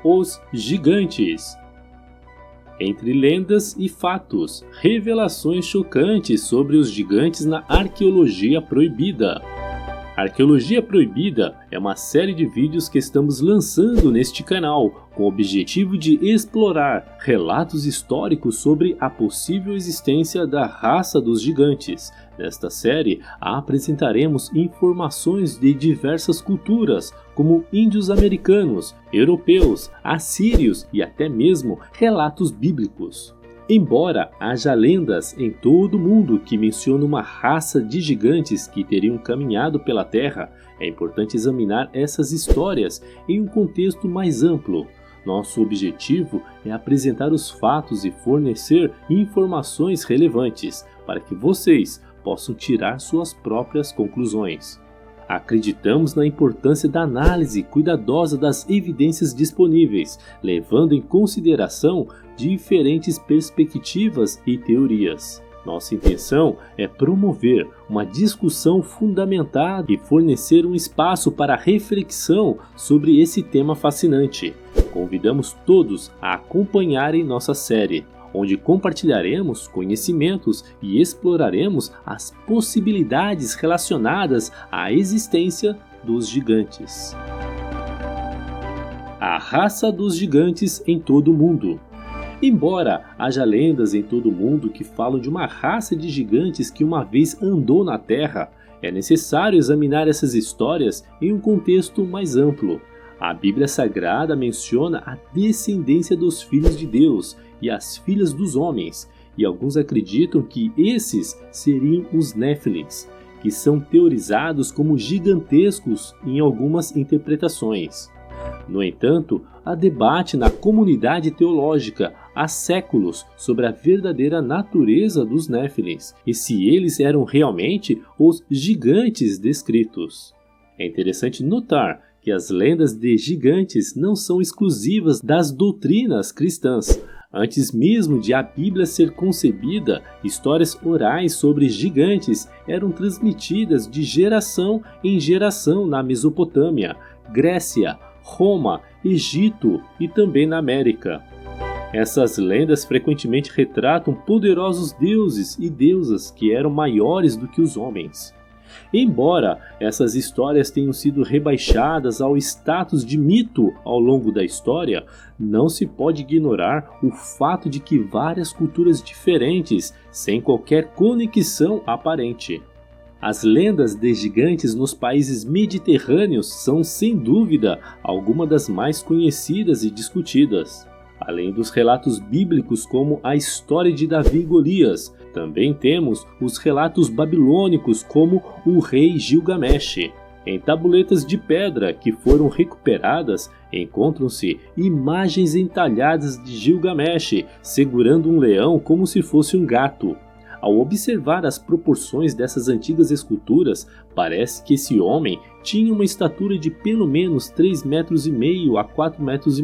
Os gigantes. Entre lendas e fatos, revelações chocantes sobre os gigantes na arqueologia proibida. Arqueologia Proibida é uma série de vídeos que estamos lançando neste canal, com o objetivo de explorar relatos históricos sobre a possível existência da raça dos gigantes. Nesta série, apresentaremos informações de diversas culturas, como índios americanos, europeus, assírios e até mesmo relatos bíblicos. Embora haja lendas em todo o mundo que mencionam uma raça de gigantes que teriam caminhado pela Terra, é importante examinar essas histórias em um contexto mais amplo. Nosso objetivo é apresentar os fatos e fornecer informações relevantes para que vocês possam tirar suas próprias conclusões. Acreditamos na importância da análise cuidadosa das evidências disponíveis, levando em consideração diferentes perspectivas e teorias. Nossa intenção é promover uma discussão fundamentada e fornecer um espaço para reflexão sobre esse tema fascinante. Convidamos todos a acompanharem nossa série, onde compartilharemos conhecimentos e exploraremos as possibilidades relacionadas à existência dos gigantes. A raça dos gigantes em todo o mundo. Embora haja lendas em todo o mundo que falam de uma raça de gigantes que uma vez andou na Terra, é necessário examinar essas histórias em um contexto mais amplo. A Bíblia Sagrada menciona a descendência dos filhos de Deus e as filhas dos homens, e alguns acreditam que esses seriam os Néfilins, que são teorizados como gigantescos em algumas interpretações. No entanto, há debate na comunidade teológica há séculos sobre a verdadeira natureza dos Néfilins e se eles eram realmente os gigantes descritos. É interessante notar que as lendas de gigantes não são exclusivas das doutrinas cristãs. Antes mesmo de a Bíblia ser concebida, histórias orais sobre gigantes eram transmitidas de geração em geração na Mesopotâmia, Grécia, Roma, Egito e também na América. Essas lendas frequentemente retratam poderosos deuses e deusas que eram maiores do que os homens. Embora essas histórias tenham sido rebaixadas ao status de mito ao longo da história, não se pode ignorar o fato de que várias culturas diferentes, sem qualquer conexão aparente. As lendas de gigantes nos países mediterrâneos são, sem dúvida, algumas das mais conhecidas e discutidas. Além dos relatos bíblicos como a história de Davi e Golias, também temos os relatos babilônicos como o rei Gilgamesh. Em tabuletas de pedra que foram recuperadas, encontram-se imagens entalhadas de Gilgamesh segurando um leão como se fosse um gato. Ao observar as proporções dessas antigas esculturas, parece que esse homem tinha uma estatura de pelo menos 3,5 metros a 4,5 metros,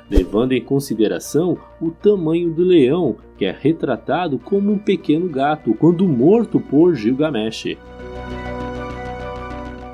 levando em consideração o tamanho do leão, que é retratado como um pequeno gato quando morto por Gilgamesh.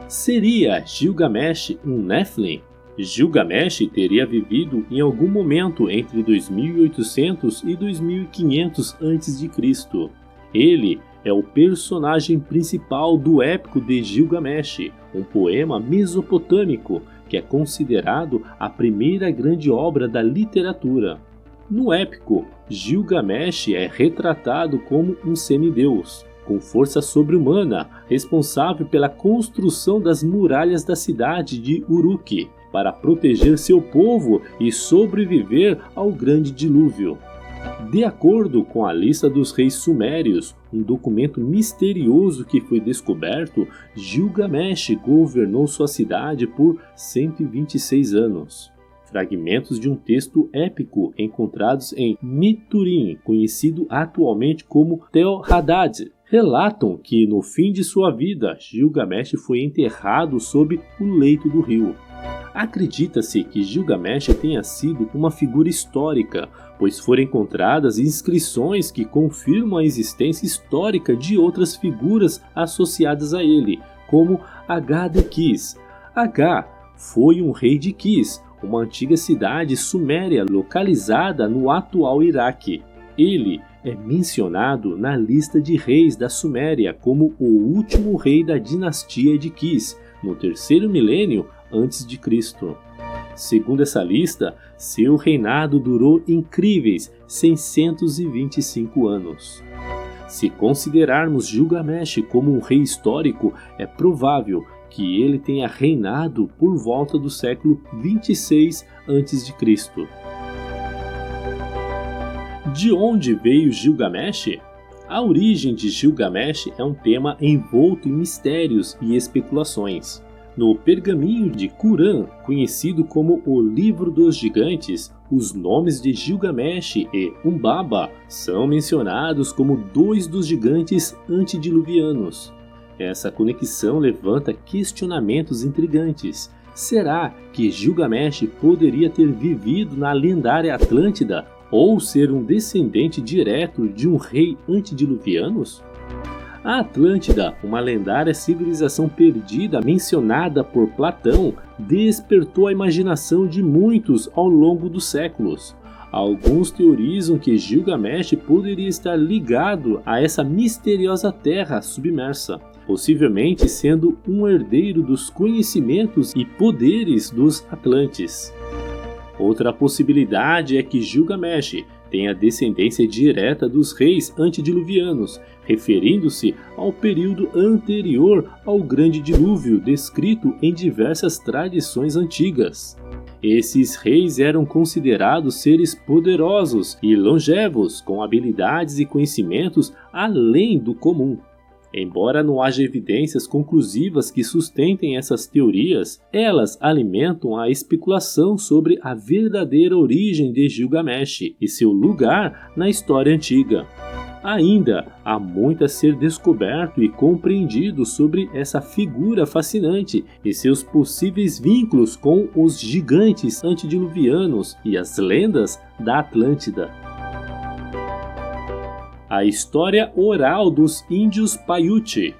Seria Gilgamesh um Nephilim? Gilgamesh teria vivido em algum momento entre 2800 e 2500 a.C. Ele é o personagem principal do épico de Gilgamesh, um poema mesopotâmico que é considerado a primeira grande obra da literatura. No épico, Gilgamesh é retratado como um semideus, com força sobre-humana, responsável pela construção das muralhas da cidade de Uruk, para proteger seu povo e sobreviver ao grande dilúvio. De acordo com a lista dos reis sumérios, um documento misterioso que foi descoberto, Gilgamesh governou sua cidade por 126 anos. Fragmentos de um texto épico encontrados em Miturim, conhecido atualmente como Tel-Hadad, relatam que no fim de sua vida, Gilgamesh foi enterrado sob o leito do rio. Acredita-se que Gilgamesh tenha sido uma figura histórica, pois foram encontradas inscrições que confirmam a existência histórica de outras figuras associadas a ele, como Agá de Kis. Agá foi um rei de Kis, uma antiga cidade suméria localizada no atual Iraque. Ele é mencionado na lista de reis da Suméria como o último rei da dinastia de Quis, no terceiro milênio antes de Cristo. Segundo essa lista, seu reinado durou incríveis 625 anos. Se considerarmos Gilgamesh como um rei histórico, é provável que ele tenha reinado por volta do século 26 a.C. De onde veio Gilgamesh? A origem de Gilgamesh é um tema envolto em mistérios e especulações. No pergaminho de Qumran, conhecido como o Livro dos Gigantes, os nomes de Gilgamesh e Humbaba são mencionados como dois dos gigantes antediluvianos. Essa conexão levanta questionamentos intrigantes. Será que Gilgamesh poderia ter vivido na lendária Atlântida ou ser um descendente direto de um rei antediluvianos? A Atlântida, uma lendária civilização perdida mencionada por Platão, despertou a imaginação de muitos ao longo dos séculos. Alguns teorizam que Gilgamesh poderia estar ligado a essa misteriosa terra submersa, possivelmente sendo um herdeiro dos conhecimentos e poderes dos Atlantes. Outra possibilidade é que Gilgamesh tenha descendência direta dos reis antediluvianos, referindo-se ao período anterior ao Grande Dilúvio descrito em diversas tradições antigas. Esses reis eram considerados seres poderosos e longevos, com habilidades e conhecimentos além do comum. Embora não haja evidências conclusivas que sustentem essas teorias, elas alimentam a especulação sobre a verdadeira origem de Gilgamesh e seu lugar na história antiga. Ainda há muito a ser descoberto e compreendido sobre essa figura fascinante e seus possíveis vínculos com os gigantes antediluvianos e as lendas da Atlântida. A história oral dos índios Paiute.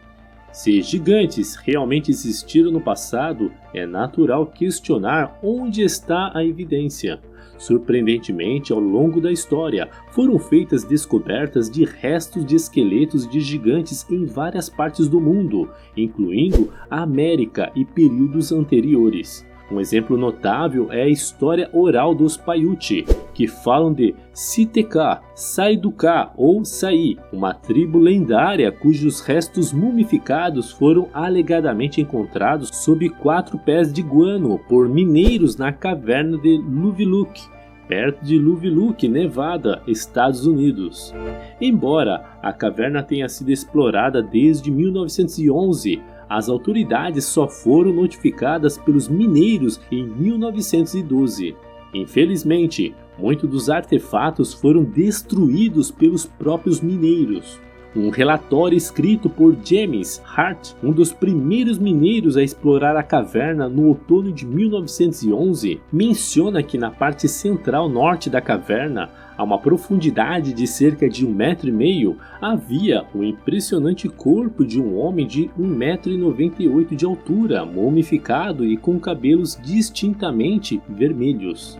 Se gigantes realmente existiram no passado, é natural questionar onde está a evidência. Surpreendentemente, ao longo da história, foram feitas descobertas de restos de esqueletos de gigantes em várias partes do mundo, incluindo a América e períodos anteriores. Um exemplo notável é a história oral dos Paiute, que falam de Siteká, Saiduká ou Sai, uma tribo lendária cujos restos mumificados foram alegadamente encontrados sob 4 pés de guano por mineiros na caverna de Luviluk, perto de Luviluk, Nevada, Estados Unidos. Embora a caverna tenha sido explorada desde 1911, as autoridades só foram notificadas pelos mineiros em 1912. Infelizmente, muitos dos artefatos foram destruídos pelos próprios mineiros. Um relatório escrito por James Hart, um dos primeiros mineiros a explorar a caverna no outono de 1911, menciona que na parte central norte da caverna, a uma profundidade de cerca de 1,5 m, havia o impressionante corpo de um homem de 1,98 m de altura, mumificado e com cabelos distintamente vermelhos.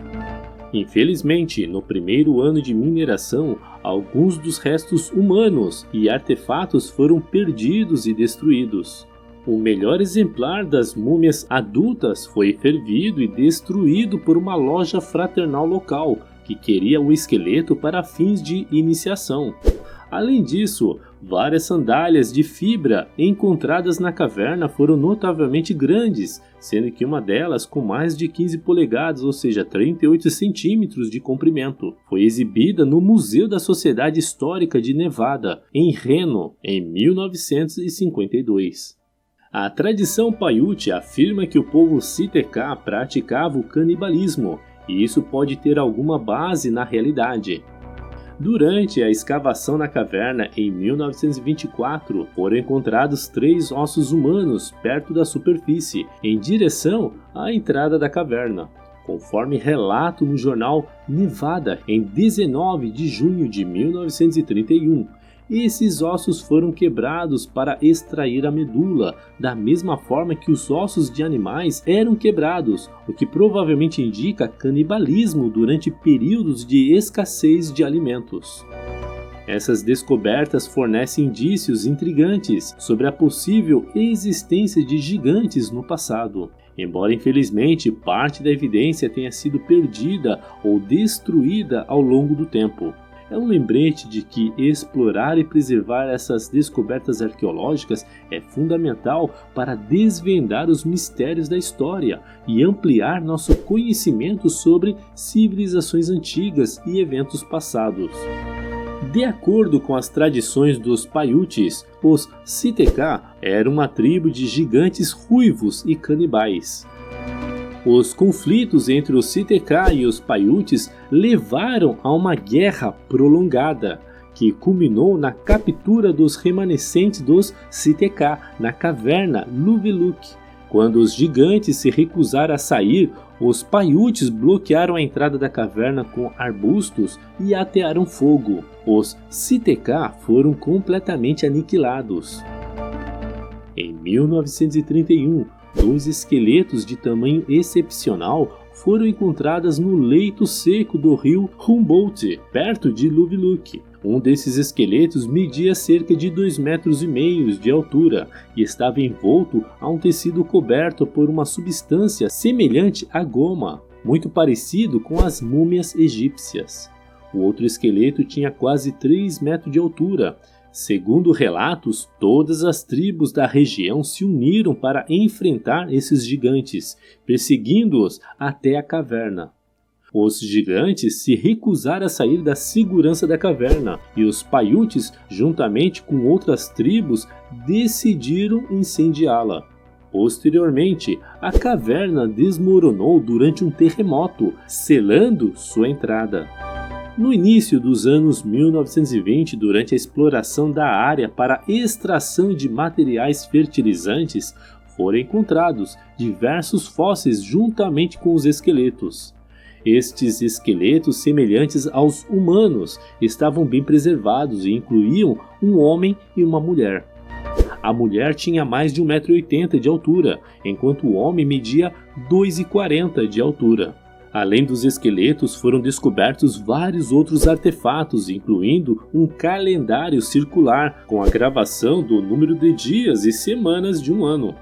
Infelizmente, no primeiro ano de mineração, alguns dos restos humanos e artefatos foram perdidos e destruídos. O melhor exemplar das múmias adultas foi fervido e destruído por uma loja fraternal local, que queria o esqueleto para fins de iniciação. Além disso, várias sandálias de fibra encontradas na caverna foram notavelmente grandes, sendo que uma delas com mais de 15 polegadas, ou seja, 38 centímetros de comprimento, foi exibida no Museu da Sociedade Histórica de Nevada, em Reno, em 1952. A tradição Paiute afirma que o povo Siteká praticava o canibalismo, e isso pode ter alguma base na realidade. Durante a escavação na caverna em 1924, foram encontrados 3 ossos humanos perto da superfície, em direção à entrada da caverna. Conforme relato no jornal Nevada, em 19 de junho de 1931, Esses ossos foram quebrados para extrair a medula, da mesma forma que os ossos de animais eram quebrados, o que provavelmente indica canibalismo durante períodos de escassez de alimentos. Essas descobertas fornecem indícios intrigantes sobre a possível existência de gigantes no passado. Embora infelizmente parte da evidência tenha sido perdida ou destruída ao longo do tempo. É um lembrete de que explorar e preservar essas descobertas arqueológicas é fundamental para desvendar os mistérios da história e ampliar nosso conhecimento sobre civilizações antigas e eventos passados. De acordo com as tradições dos Paiutes, os Siteka eram uma tribo de gigantes ruivos e canibais. Os conflitos entre os Siteka e os Paiutes levaram a uma guerra prolongada, que culminou na captura dos remanescentes dos Siteka na caverna Luviluk. Quando os gigantes se recusaram a sair, os Paiutes bloquearam a entrada da caverna com arbustos e atearam fogo. Os Siteka foram completamente aniquilados. Em 1931, 2 esqueletos de tamanho excepcional foram encontrados no leito seco do rio Humboldt, perto de Luviluk. Um desses esqueletos media cerca de 2,5 metros de altura e estava envolto a um tecido coberto por uma substância semelhante à goma, muito parecido com as múmias egípcias. O outro esqueleto tinha quase 3 metros de altura. Segundo relatos, todas as tribos da região se uniram para enfrentar esses gigantes, perseguindo-os até a caverna. Os gigantes se recusaram a sair da segurança da caverna e os Paiutes, juntamente com outras tribos, decidiram incendiá-la. Posteriormente, a caverna desmoronou durante um terremoto, selando sua entrada. No início dos anos 1920, durante a exploração da área para extração de materiais fertilizantes, foram encontrados diversos fósseis juntamente com os esqueletos. Estes esqueletos, semelhantes aos humanos, estavam bem preservados e incluíam um homem e uma mulher. A mulher tinha mais de 1,80 m de altura, enquanto o homem media 2,40 m de altura. Além dos esqueletos, foram descobertos vários outros artefatos, incluindo um calendário circular com a gravação do número de dias e semanas de um ano.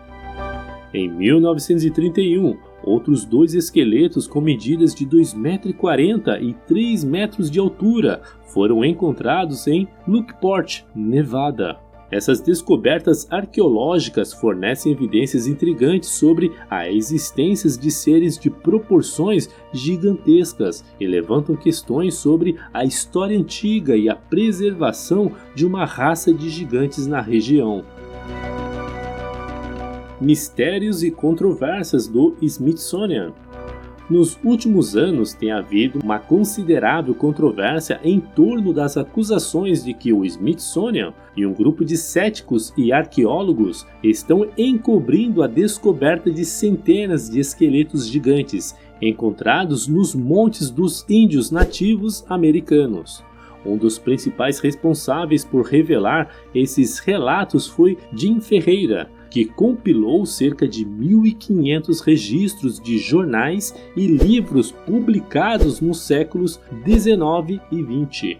Em 1931, outros 2 esqueletos com medidas de 2,40 m e 3 metros de altura foram encontrados em Lockport, Nevada. Essas descobertas arqueológicas fornecem evidências intrigantes sobre a existência de seres de proporções gigantescas e levantam questões sobre a história antiga e a preservação de uma raça de gigantes na região. Mistérios e controvérsias do Smithsonian. Nos últimos anos tem havido uma considerável controvérsia em torno das acusações de que o Smithsonian e um grupo de céticos e arqueólogos estão encobrindo a descoberta de centenas de esqueletos gigantes encontrados nos montes dos índios nativos americanos. Um dos principais responsáveis por revelar esses relatos foi Jim Ferreira, que compilou cerca de 1.500 registros de jornais e livros publicados nos séculos XIX e XX.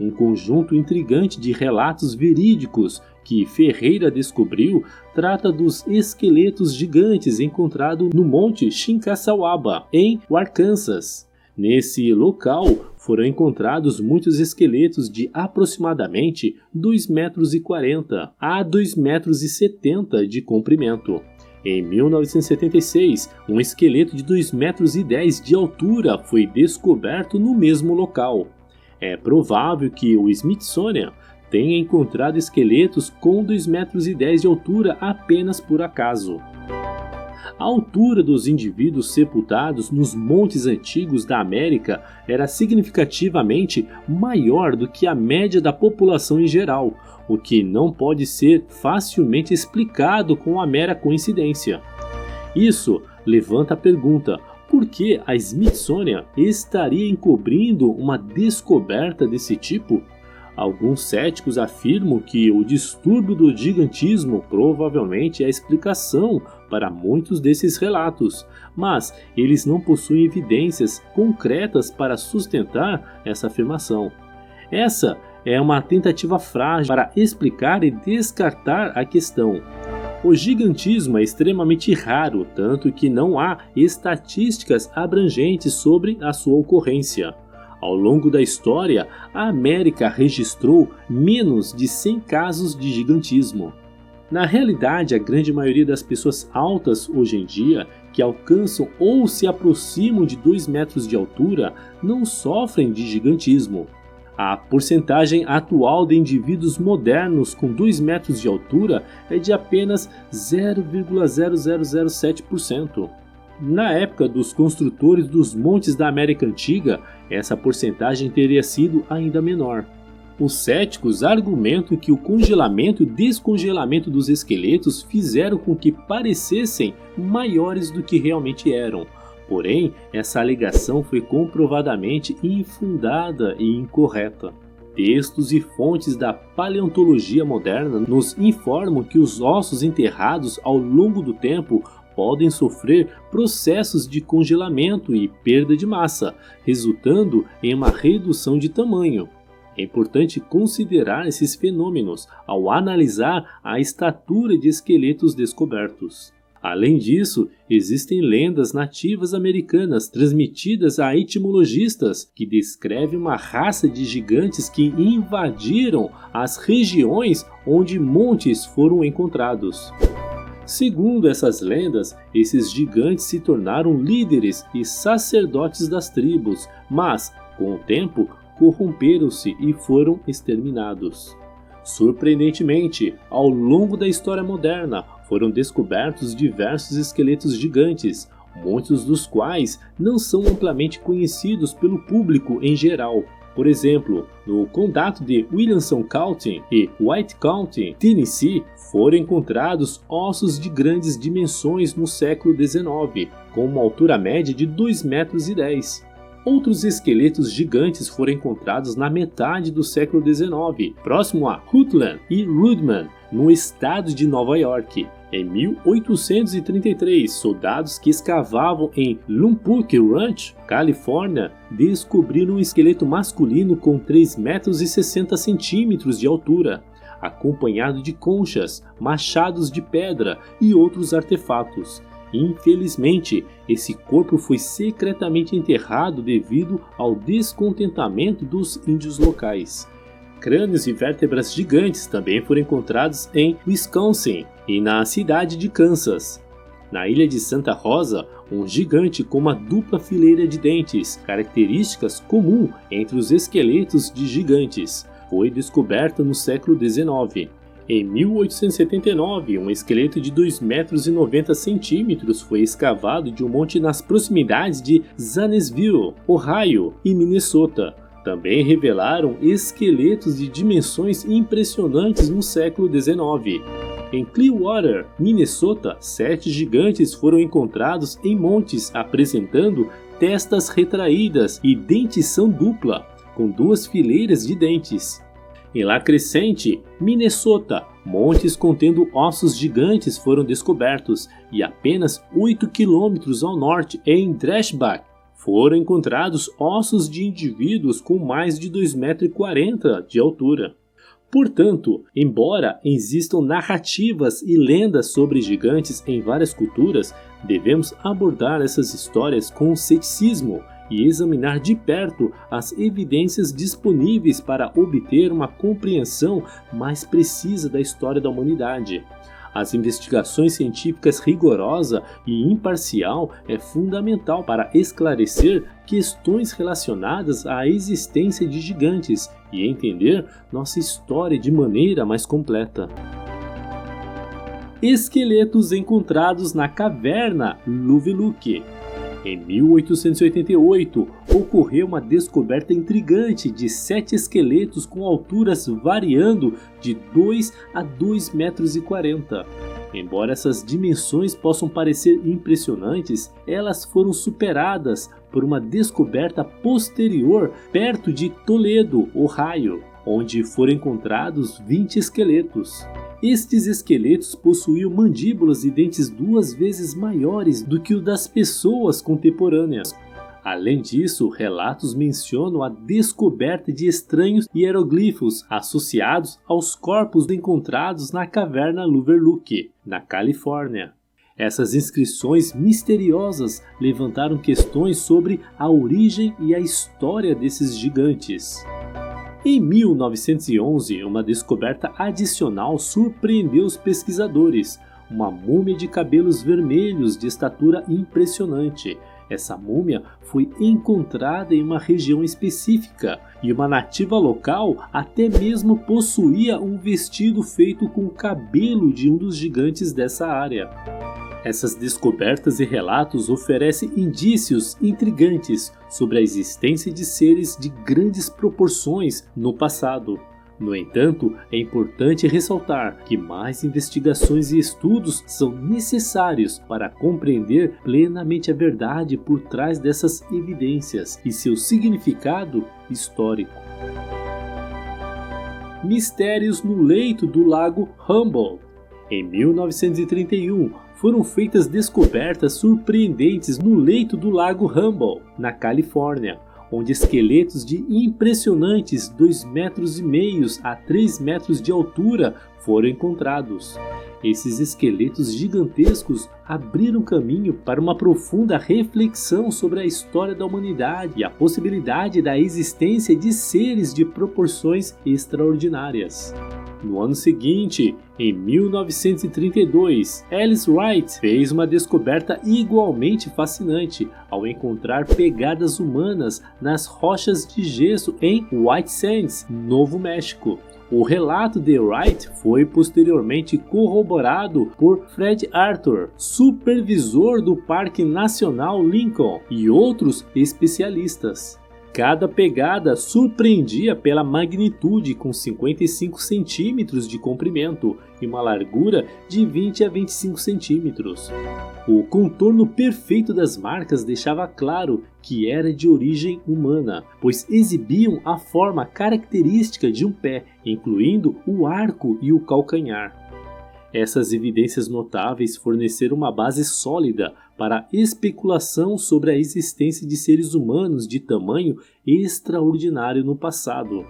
Um conjunto intrigante de relatos verídicos que Ferreira descobriu trata dos esqueletos gigantes encontrados no Monte Chinchasawaba, em Arkansas. Nesse local foram encontrados muitos esqueletos de aproximadamente 2,40 metros a 2,70 metros de comprimento. Em 1976, um esqueleto de 2,10 metros de altura foi descoberto no mesmo local. É provável que o Smithsonian tenha encontrado esqueletos com 2,10 metros de altura apenas por acaso. A altura dos indivíduos sepultados nos montes antigos da América era significativamente maior do que a média da população em geral, o que não pode ser facilmente explicado com a mera coincidência. Isso levanta a pergunta: por que a Smithsonian estaria encobrindo uma descoberta desse tipo? Alguns céticos afirmam que o distúrbio do gigantismo provavelmente é a explicação para muitos desses relatos, mas eles não possuem evidências concretas para sustentar essa afirmação. Essa é uma tentativa frágil para explicar e descartar a questão. O gigantismo é extremamente raro, tanto que não há estatísticas abrangentes sobre a sua ocorrência. Ao longo da história, a América registrou menos de 100 casos de gigantismo. Na realidade, a grande maioria das pessoas altas hoje em dia, que alcançam ou se aproximam de 2 metros de altura, não sofrem de gigantismo. A porcentagem atual de indivíduos modernos com 2 metros de altura é de apenas 0,0007%. Na época dos construtores dos montes da América Antiga, essa porcentagem teria sido ainda menor. Os céticos argumentam que o congelamento e descongelamento dos esqueletos fizeram com que parecessem maiores do que realmente eram. Porém, essa alegação foi comprovadamente infundada e incorreta. Textos e fontes da paleontologia moderna nos informam que os ossos enterrados ao longo do tempo podem sofrer processos de congelamento e perda de massa, resultando em uma redução de tamanho. É importante considerar esses fenômenos ao analisar a estatura de esqueletos descobertos. Além disso, existem lendas nativas americanas transmitidas a etimologistas que descrevem uma raça de gigantes que invadiram as regiões onde montes foram encontrados. Segundo essas lendas, esses gigantes se tornaram líderes e sacerdotes das tribos, mas, com o tempo, corromperam-se e foram exterminados. Surpreendentemente, ao longo da história moderna, foram descobertos diversos esqueletos gigantes, muitos dos quais não são amplamente conhecidos pelo público em geral. Por exemplo, no condado de Williamson County e White County, Tennessee, foram encontrados ossos de grandes dimensões no século XIX, com uma altura média de 2,10 metros. Outros esqueletos gigantes foram encontrados na metade do século XIX, próximo a Rutland e Rudman, no estado de Nova York. Em 1833, soldados que escavavam em Lompoc Ranch, Califórnia, descobriram um esqueleto masculino com 3,60 metros de altura, acompanhado de conchas, machados de pedra e outros artefatos. Infelizmente, esse corpo foi secretamente enterrado devido ao descontentamento dos índios locais. Crânios e vértebras gigantes também foram encontrados em Wisconsin e na cidade de Kansas. Na ilha de Santa Rosa, um gigante com uma dupla fileira de dentes, características comuns entre os esqueletos de gigantes, foi descoberta no século XIX. Em 1879, um esqueleto de 2,90 metros foi escavado de um monte nas proximidades de Zanesville, Ohio e Minnesota. Também revelaram esqueletos de dimensões impressionantes no século XIX. Em Clearwater, Minnesota, 7 gigantes foram encontrados em montes apresentando testas retraídas e dentição dupla, com 2 fileiras de dentes. Em La Crescente, Minnesota, montes contendo ossos gigantes foram descobertos e apenas 8 quilômetros ao norte, em Dresbach, foram encontrados ossos de indivíduos com mais de 2,40 metros de altura. Portanto, embora existam narrativas e lendas sobre gigantes em várias culturas, devemos abordar essas histórias com ceticismo e examinar de perto as evidências disponíveis para obter uma compreensão mais precisa da história da humanidade. As investigações científicas rigorosa e imparcial é fundamental para esclarecer questões relacionadas à existência de gigantes e entender nossa história de maneira mais completa. Esqueletos encontrados na caverna Luveluque. Em 1888, ocorreu uma descoberta intrigante de 7 esqueletos com alturas variando de 2 a 2,40 metros. Embora essas dimensões possam parecer impressionantes, elas foram superadas por uma descoberta posterior perto de Toledo, Ohio. onde foram encontrados 20 esqueletos. Estes esqueletos possuíam mandíbulas e dentes 2 vezes maiores do que o das pessoas contemporâneas. Além disso, relatos mencionam a descoberta de estranhos hieroglifos associados aos corpos encontrados na caverna Luverluck, na Califórnia. Essas inscrições misteriosas levantaram questões sobre a origem e a história desses gigantes. Em 1911, uma descoberta adicional surpreendeu os pesquisadores: uma múmia de cabelos vermelhos de estatura impressionante. Essa múmia foi encontrada em uma região específica e uma nativa local até mesmo possuía um vestido feito com o cabelo de um dos gigantes dessa área. Essas descobertas e relatos oferecem indícios intrigantes sobre a existência de seres de grandes proporções no passado. No entanto, é importante ressaltar que mais investigações e estudos são necessários para compreender plenamente a verdade por trás dessas evidências e seu significado histórico. Mistérios no leito do Lago Humboldt. Em 1931, foram feitas descobertas surpreendentes no leito do Lago Humboldt, na Califórnia, onde esqueletos de impressionantes 2,5 metros a 3 metros de altura foram encontrados. Esses esqueletos gigantescos abriram caminho para uma profunda reflexão sobre a história da humanidade e a possibilidade da existência de seres de proporções extraordinárias. No ano seguinte, em 1932, Alice Wright fez uma descoberta igualmente fascinante ao encontrar pegadas humanas nas rochas de gesso em White Sands, Novo México. O relato de Wright foi posteriormente corroborado por Fred Arthur, supervisor do Parque Nacional Lincoln, e outros especialistas. Cada pegada surpreendia pela magnitude, com 55 centímetros de comprimento e uma largura de 20 a 25 centímetros. O contorno perfeito das marcas deixava claro que era de origem humana, pois exibiam a forma característica de um pé, incluindo o arco e o calcanhar. Essas evidências notáveis forneceram uma base sólida para a especulação sobre a existência de seres humanos de tamanho extraordinário no passado.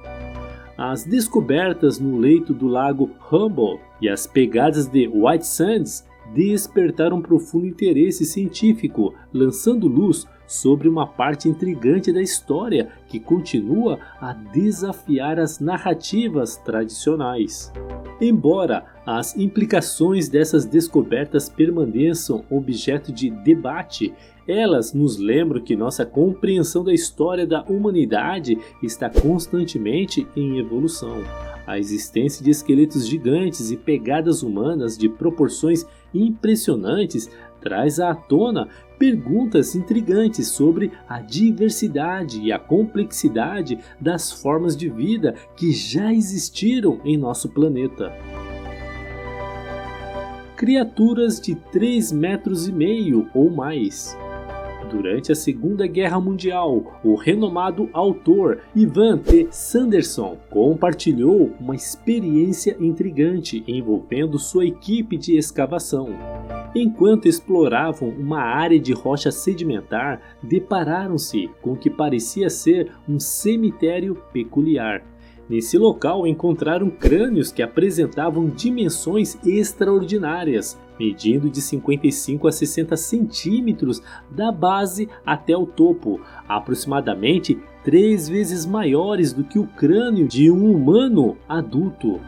As descobertas no leito do Lago Humboldt e as pegadas de White Sands despertaram profundo interesse científico, lançando luz sobre uma parte intrigante da história que continua a desafiar as narrativas tradicionais. Embora as implicações dessas descobertas permaneçam objeto de debate, elas nos lembram que nossa compreensão da história da humanidade está constantemente em evolução. A existência de esqueletos gigantes e pegadas humanas de proporções impressionantes traz à tona perguntas intrigantes sobre a diversidade e a complexidade das formas de vida que já existiram em nosso planeta. Criaturas de 3,5 metros ou mais. Durante a Segunda Guerra Mundial, o renomado autor Ivan T. Sanderson compartilhou uma experiência intrigante envolvendo sua equipe de escavação. Enquanto exploravam uma área de rocha sedimentar, depararam-se com o que parecia ser um cemitério peculiar. Nesse local encontraram crânios que apresentavam dimensões extraordinárias, medindo de 55 a 60 centímetros da base até o topo, aproximadamente 3 vezes maiores do que o crânio de um humano adulto.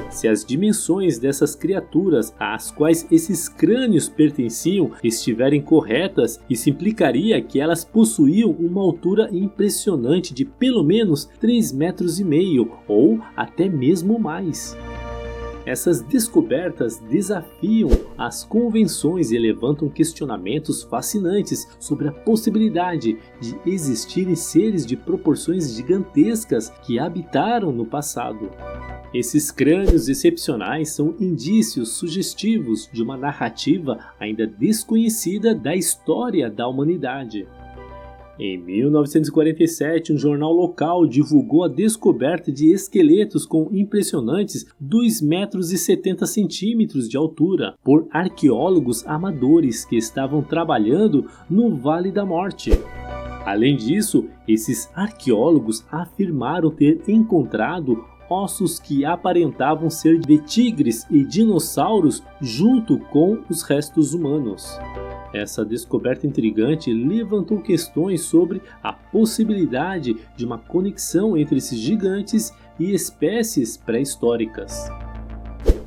Se as dimensões dessas criaturas às quais esses crânios pertenciam estiverem corretas, isso implicaria que elas possuíam uma altura impressionante de pelo menos 3,5 metros ou até mesmo mais. Essas descobertas desafiam as convenções e levantam questionamentos fascinantes sobre a possibilidade de existirem seres de proporções gigantescas que habitaram no passado. Esses crânios excepcionais são indícios sugestivos de uma narrativa ainda desconhecida da história da humanidade. Em 1947, um jornal local divulgou a descoberta de esqueletos com impressionantes 2,70 metros de altura por arqueólogos amadores que estavam trabalhando no Vale da Morte. Além disso, esses arqueólogos afirmaram ter encontrado ossos que aparentavam ser de tigres e dinossauros junto com os restos humanos. Essa descoberta intrigante levantou questões sobre a possibilidade de uma conexão entre esses gigantes e espécies pré-históricas.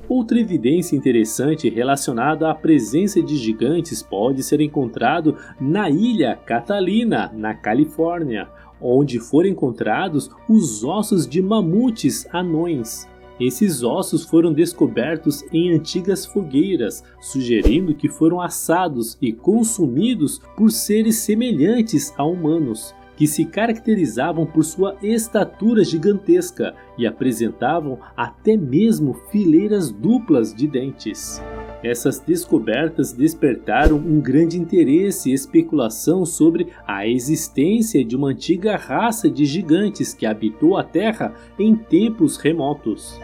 Outra evidência interessante relacionada à presença de gigantes pode ser encontrado na Ilha Catalina, na Califórnia, onde foram encontrados os ossos de mamutes anões. Esses ossos foram descobertos em antigas fogueiras, sugerindo que foram assados e consumidos por seres semelhantes a humanos, que se caracterizavam por sua estatura gigantesca e apresentavam até mesmo fileiras duplas de dentes. Essas descobertas despertaram um grande interesse e especulação sobre a existência de uma antiga raça de gigantes que habitou a Terra em tempos remotos.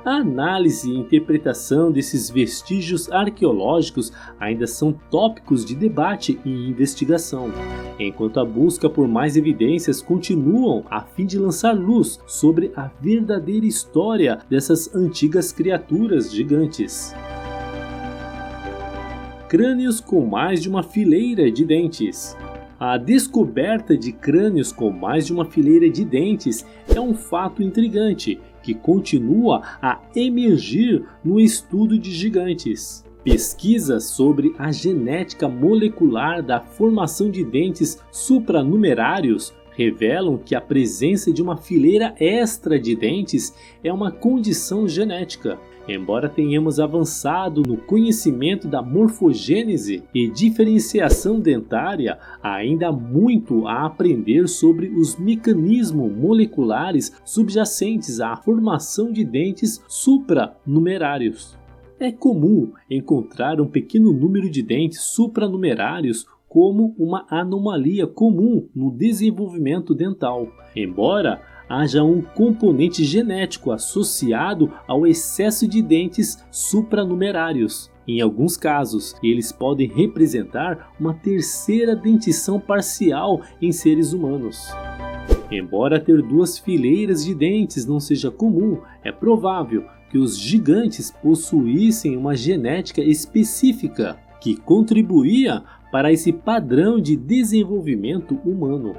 A análise e interpretação desses vestígios arqueológicos ainda são tópicos de debate e investigação, enquanto a busca por mais evidências continuam a fim de lançar luz sobre a verdadeira história dessas antigas criaturas gigantes. Crânios com mais de uma fileira de dentes. A descoberta de crânios com mais de uma fileira de dentes é um fato intrigante que continua a emergir no estudo de gigantes. Pesquisas sobre a genética molecular da formação de dentes supranumerários revelam que a presença de uma fileira extra de dentes é uma condição genética. Embora tenhamos avançado no conhecimento da morfogênese e diferenciação dentária, ainda há muito a aprender sobre os mecanismos moleculares subjacentes à formação de dentes supranumerários. É comum encontrar um pequeno número de dentes supranumerários como uma anomalia comum no desenvolvimento dental, embora haja um componente genético associado ao excesso de dentes supranumerários. Em alguns casos, eles podem representar uma terceira dentição parcial em seres humanos. Embora ter duas fileiras de dentes não seja comum, é provável que os gigantes possuíssem uma genética específica que contribuía para esse padrão de desenvolvimento humano.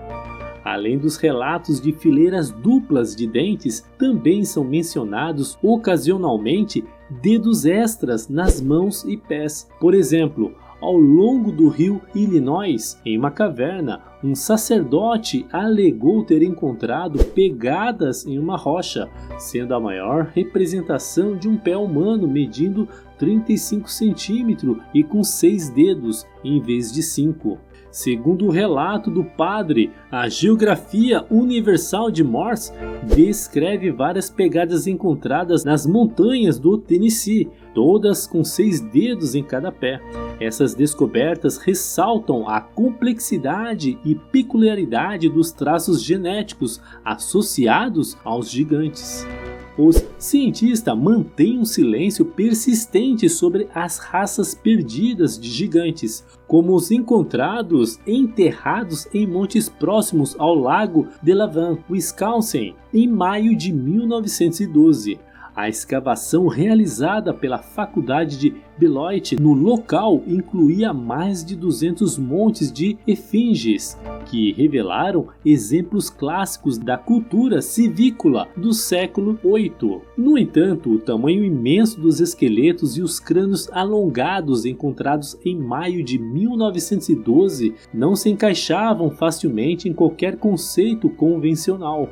Além dos relatos de fileiras duplas de dentes, também são mencionados ocasionalmente dedos extras nas mãos e pés. Por exemplo, ao longo do rio Illinois, em uma caverna, um sacerdote alegou ter encontrado pegadas em uma rocha, sendo a maior representação de um pé humano medindo 35 centímetros e com 6 dedos em vez de 5. Segundo o relato do padre, a Geografia Universal de Morse descreve várias pegadas encontradas nas montanhas do Tennessee, todas com 6 dedos em cada pé. Essas descobertas ressaltam a complexidade e peculiaridade dos traços genéticos associados aos gigantes. Os cientistas mantêm um silêncio persistente sobre as raças perdidas de gigantes, como os encontrados enterrados em montes próximos ao lago Delavan, Wisconsin, em maio de 1912. A escavação realizada pela Faculdade de Beloit no local incluía mais de 200 montes de efígies, que revelaram exemplos clássicos da cultura civícola do século VIII. No entanto, o tamanho imenso dos esqueletos e os crânios alongados encontrados em maio de 1912 não se encaixavam facilmente em qualquer conceito convencional.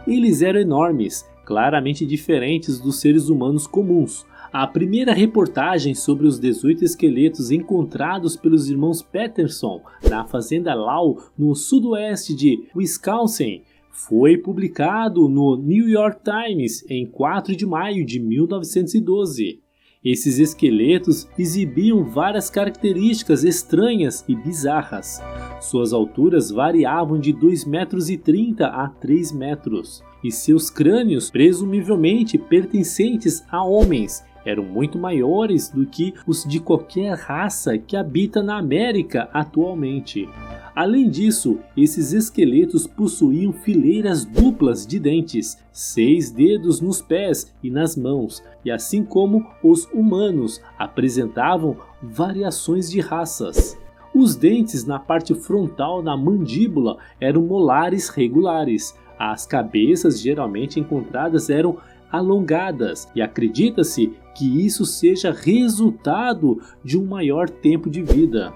Eles eram enormes, claramente diferentes dos seres humanos comuns. A primeira reportagem sobre os 18 esqueletos encontrados pelos irmãos Peterson na fazenda Lau, no sudoeste de Wisconsin, foi publicado no New York Times em 4 de maio de 1912. Esses esqueletos exibiam várias características estranhas e bizarras. Suas alturas variavam de 2,30 m a 3 metros, e seus crânios, presumivelmente pertencentes a homens, eram muito maiores do que os de qualquer raça que habita na América atualmente. Além disso, esses esqueletos possuíam fileiras duplas de dentes, 6 dedos nos pés e nas mãos, e assim como os humanos, apresentavam variações de raças. Os dentes na parte frontal da mandíbula eram molares regulares. As cabeças geralmente encontradas eram alongadas, e acredita-se que isso seja resultado de um maior tempo de vida.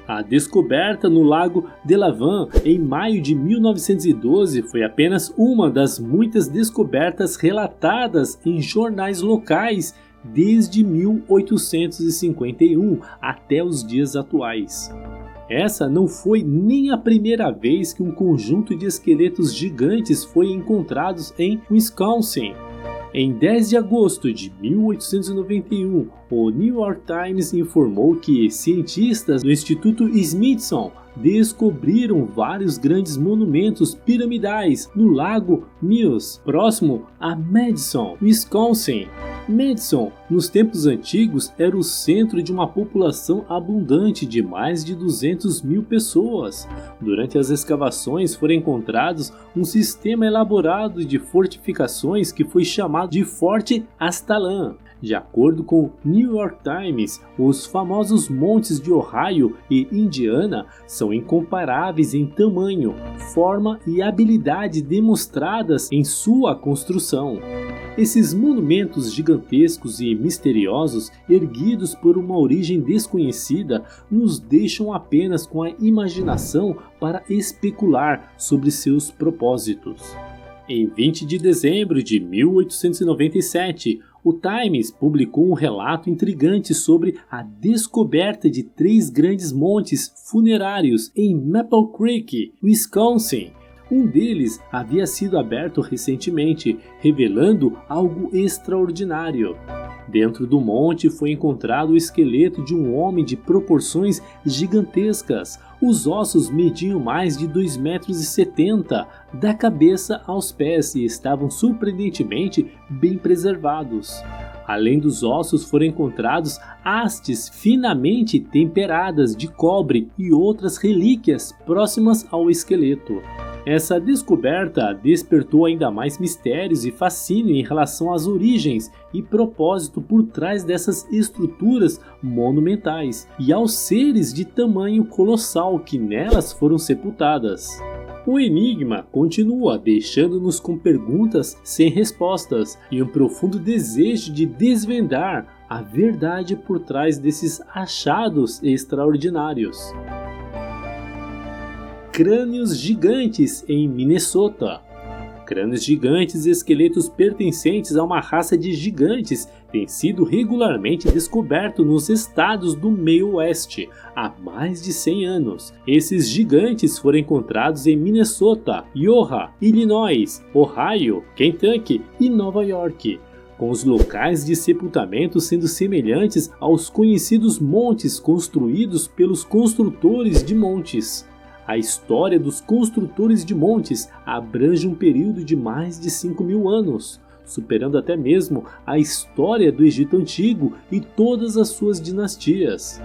A descoberta no Lago Delavan em maio de 1912 foi apenas uma das muitas descobertas relatadas em jornais locais desde 1851 até os dias atuais. Essa não foi nem a primeira vez que um conjunto de esqueletos gigantes foi encontrado em Wisconsin. Em 10 de agosto de 1891, o New York Times informou que cientistas do Instituto Smithsonian descobriram vários grandes monumentos piramidais no Lago Mills, próximo a Madison, Wisconsin. Madison, nos tempos antigos, era o centro de uma população abundante de mais de 200 mil pessoas. Durante as escavações foram encontrados um sistema elaborado de fortificações que foi chamado de Forte Aztalan. De acordo com o New York Times, os famosos montes de Ohio e Indiana são incomparáveis em tamanho, forma e habilidade demonstradas em sua construção. Esses monumentos gigantescos e misteriosos, erguidos por uma origem desconhecida, nos deixam apenas com a imaginação para especular sobre seus propósitos. Em 20 de dezembro de 1897, o Times publicou um relato intrigante sobre a descoberta de 3 grandes montes funerários em Maple Creek, Wisconsin. Um deles havia sido aberto recentemente, revelando algo extraordinário. Dentro do monte foi encontrado o esqueleto de um homem de proporções gigantescas. Os ossos mediam mais de 2,70 m da cabeça aos pés e estavam surpreendentemente bem preservados. Além dos ossos foram encontrados hastes finamente temperadas de cobre e outras relíquias próximas ao esqueleto. Essa descoberta despertou ainda mais mistérios e fascínio em relação às origens e propósito por trás dessas estruturas monumentais e aos seres de tamanho colossal que nelas foram sepultadas. O enigma continua, deixando-nos com perguntas sem respostas e um profundo desejo de desvendar a verdade por trás desses achados extraordinários. Crânios gigantes em Minnesota. Crânios gigantes e esqueletos pertencentes a uma raça de gigantes têm sido regularmente descobertos nos estados do meio oeste há mais de 100 anos. Esses gigantes foram encontrados em Minnesota, Iowa, Illinois, Ohio, Kentucky e Nova York, com os locais de sepultamento sendo semelhantes aos conhecidos montes construídos pelos construtores de montes. A história dos construtores de montes abrange um período de mais de 5.000 anos, superando até mesmo a história do Egito Antigo e todas as suas dinastias.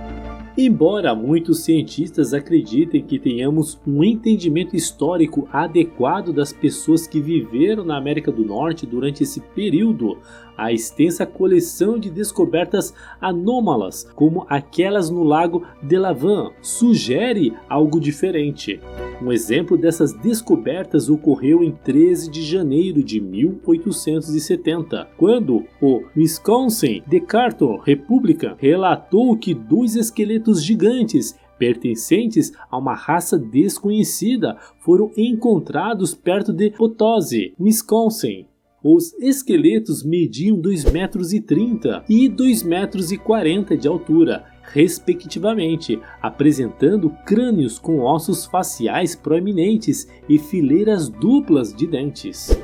Embora muitos cientistas acreditem que tenhamos um entendimento histórico adequado das pessoas que viveram na América do Norte durante esse período, a extensa coleção de descobertas anômalas, como aquelas no Lago Delavan, sugere algo diferente. Um exemplo dessas descobertas ocorreu em 13 de janeiro de 1870, quando o Wisconsin Decatur Republican relatou que 2 esqueletos gigantes pertencentes a uma raça desconhecida foram encontrados perto de Potosi, Wisconsin. Os esqueletos mediam 2,30 m e 2,40 m de altura, respectivamente, apresentando crânios com ossos faciais proeminentes e fileiras duplas de dentes.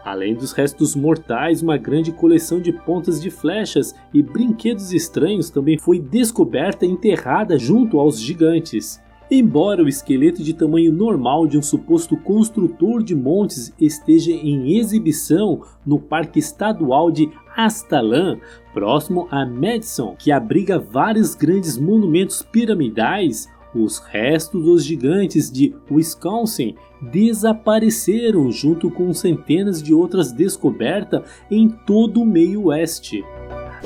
Além dos restos mortais, uma grande coleção de pontas de flechas e brinquedos estranhos também foi descoberta e enterrada junto aos gigantes. Embora o esqueleto de tamanho normal de um suposto construtor de montes esteja em exibição no Parque Estadual de Aztalan, próximo a Madison, que abriga vários grandes monumentos piramidais, os restos dos gigantes de Wisconsin desapareceram junto com centenas de outras descobertas em todo o meio oeste.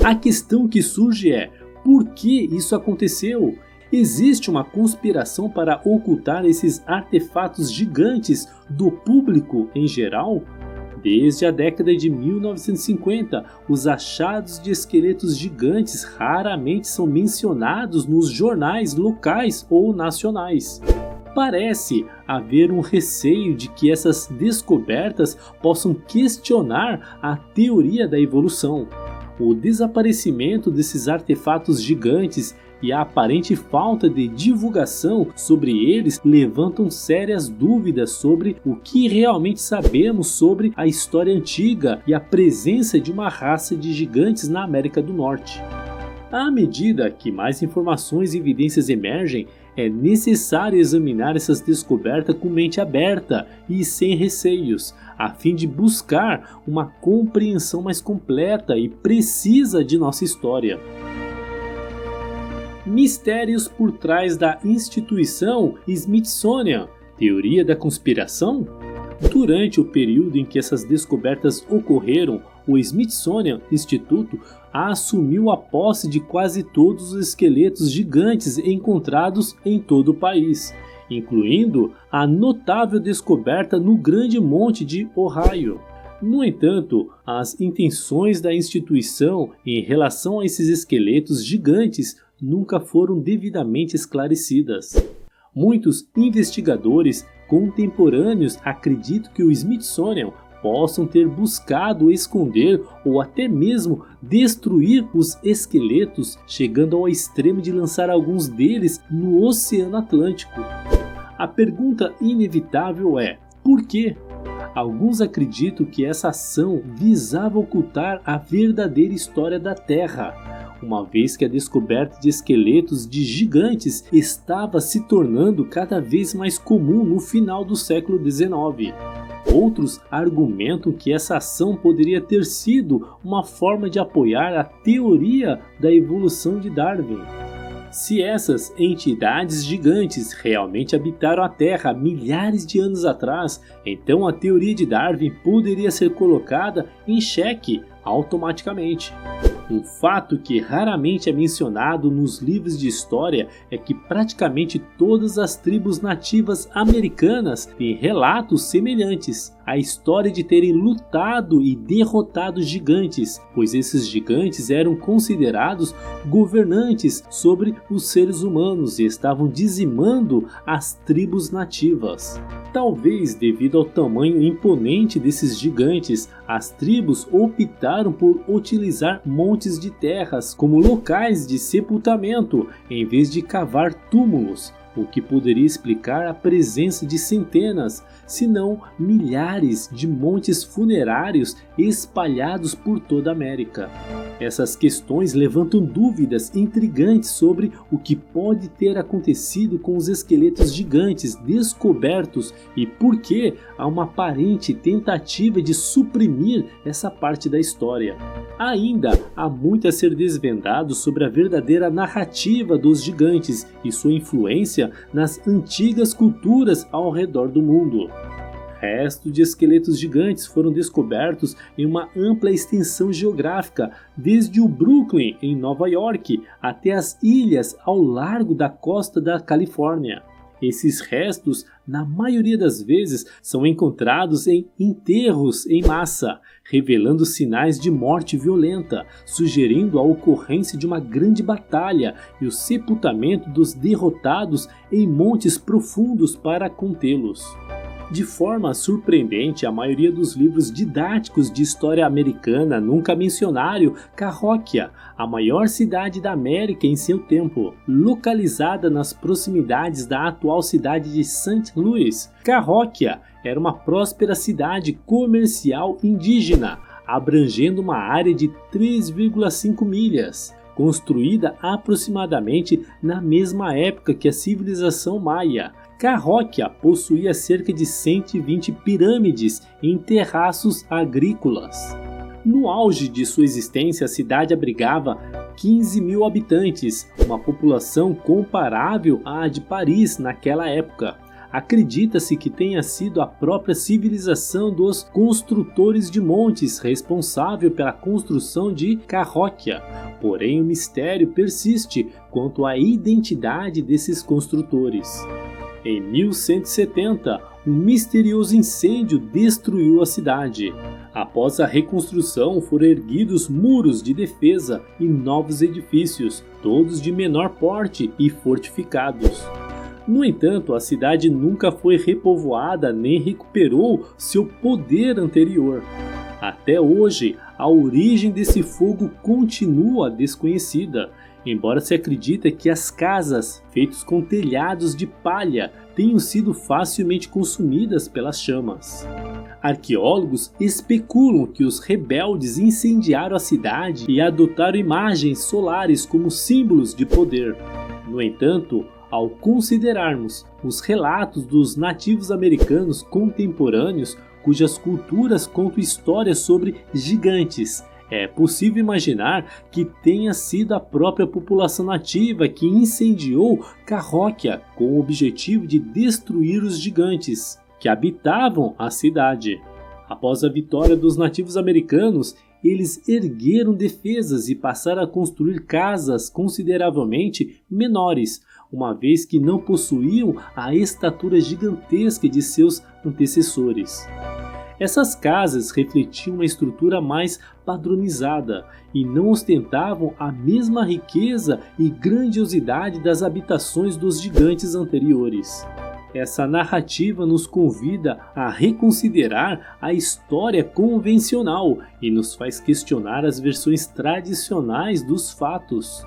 A questão que surge é: por que isso aconteceu? Existe uma conspiração para ocultar esses artefatos gigantes do público em geral? Desde a década de 1950, os achados de esqueletos gigantes raramente são mencionados nos jornais locais ou nacionais. Parece haver um receio de que essas descobertas possam questionar a teoria da evolução. O desaparecimento desses artefatos gigantes e a aparente falta de divulgação sobre eles levantam sérias dúvidas sobre o que realmente sabemos sobre a história antiga e a presença de uma raça de gigantes na América do Norte. À medida que mais informações e evidências emergem, é necessário examinar essas descobertas com mente aberta e sem receios, a fim de buscar uma compreensão mais completa e precisa de nossa história. Mistérios por trás da instituição Smithsonian. Teoria da conspiração? Durante o período em que essas descobertas ocorreram, o Smithsonian Instituto assumiu a posse de quase todos os esqueletos gigantes encontrados em todo o país, incluindo a notável descoberta no Grande Monte de Ohio. No entanto, as intenções da instituição em relação a esses esqueletos gigantes nunca foram devidamente esclarecidas. Muitos investigadores contemporâneos acreditam que o Smithsonian possam ter buscado esconder ou até mesmo destruir os esqueletos, chegando ao extremo de lançar alguns deles no Oceano Atlântico. A pergunta inevitável é: por quê? Alguns acreditam que essa ação visava ocultar a verdadeira história da Terra, uma vez que a descoberta de esqueletos de gigantes estava se tornando cada vez mais comum no final do século XIX. Outros argumentam que essa ação poderia ter sido uma forma de apoiar a teoria da evolução de Darwin. Se essas entidades gigantes realmente habitaram a Terra milhares de anos atrás, então a teoria de Darwin poderia ser colocada em xeque automaticamente. Um fato que raramente é mencionado nos livros de história é que praticamente todas as tribos nativas americanas têm relatos semelhantes. A história de terem lutado e derrotado gigantes, pois esses gigantes eram considerados governantes sobre os seres humanos e estavam dizimando as tribos nativas. Talvez devido ao tamanho imponente desses gigantes, as tribos optaram por utilizar montes de terras como locais de sepultamento em vez de cavar túmulos, o que poderia explicar a presença de centenas, se não milhares de montes funerários espalhados por toda a América. Essas questões levantam dúvidas intrigantes sobre o que pode ter acontecido com os esqueletos gigantes descobertos e por que há uma aparente tentativa de suprimir essa parte da história. Ainda há muito a ser desvendado sobre a verdadeira narrativa dos gigantes e sua influência nas antigas culturas ao redor do mundo. Restos de esqueletos gigantes foram descobertos em uma ampla extensão geográfica, desde o Brooklyn, em Nova York, até as ilhas ao largo da costa da Califórnia. Esses restos, na maioria das vezes, são encontrados em enterros em massa, revelando sinais de morte violenta, sugerindo a ocorrência de uma grande batalha e o sepultamento dos derrotados em montes profundos para contê-los. De forma surpreendente, a maioria dos livros didáticos de história americana nunca mencionaram Cahokia, a maior cidade da América em seu tempo, localizada nas proximidades da atual cidade de St. Louis. Cahokia era uma próspera cidade comercial indígena, abrangendo uma área de 3,5 milhas. construída aproximadamente na mesma época que a civilização maia. Cahokia possuía cerca de 120 pirâmides em terraços agrícolas. No auge de sua existência, a cidade abrigava 15 mil habitantes, uma população comparável à de Paris naquela época. Acredita-se que tenha sido a própria civilização dos construtores de montes responsável pela construção de Cahokia, porém o mistério persiste quanto à identidade desses construtores. Em 1170, um misterioso incêndio destruiu a cidade. Após a reconstrução, foram erguidos muros de defesa e novos edifícios, todos de menor porte e fortificados. No entanto, a cidade nunca foi repovoada nem recuperou seu poder anterior. Até hoje, a origem desse fogo continua desconhecida, embora se acredite que as casas, feitas com telhados de palha, tenham sido facilmente consumidas pelas chamas. Arqueólogos especulam que os rebeldes incendiaram a cidade e adotaram imagens solares como símbolos de poder. No entanto, ao considerarmos os relatos dos nativos americanos contemporâneos, cujas culturas contam histórias sobre gigantes, é possível imaginar que tenha sido a própria população nativa que incendiou Cahokia com o objetivo de destruir os gigantes que habitavam a cidade. Após a vitória dos nativos americanos, eles ergueram defesas e passaram a construir casas consideravelmente menores, uma vez que não possuíam a estatura gigantesca de seus antecessores. Essas casas refletiam uma estrutura mais padronizada e não ostentavam a mesma riqueza e grandiosidade das habitações dos gigantes anteriores. Essa narrativa nos convida a reconsiderar a história convencional e nos faz questionar as versões tradicionais dos fatos.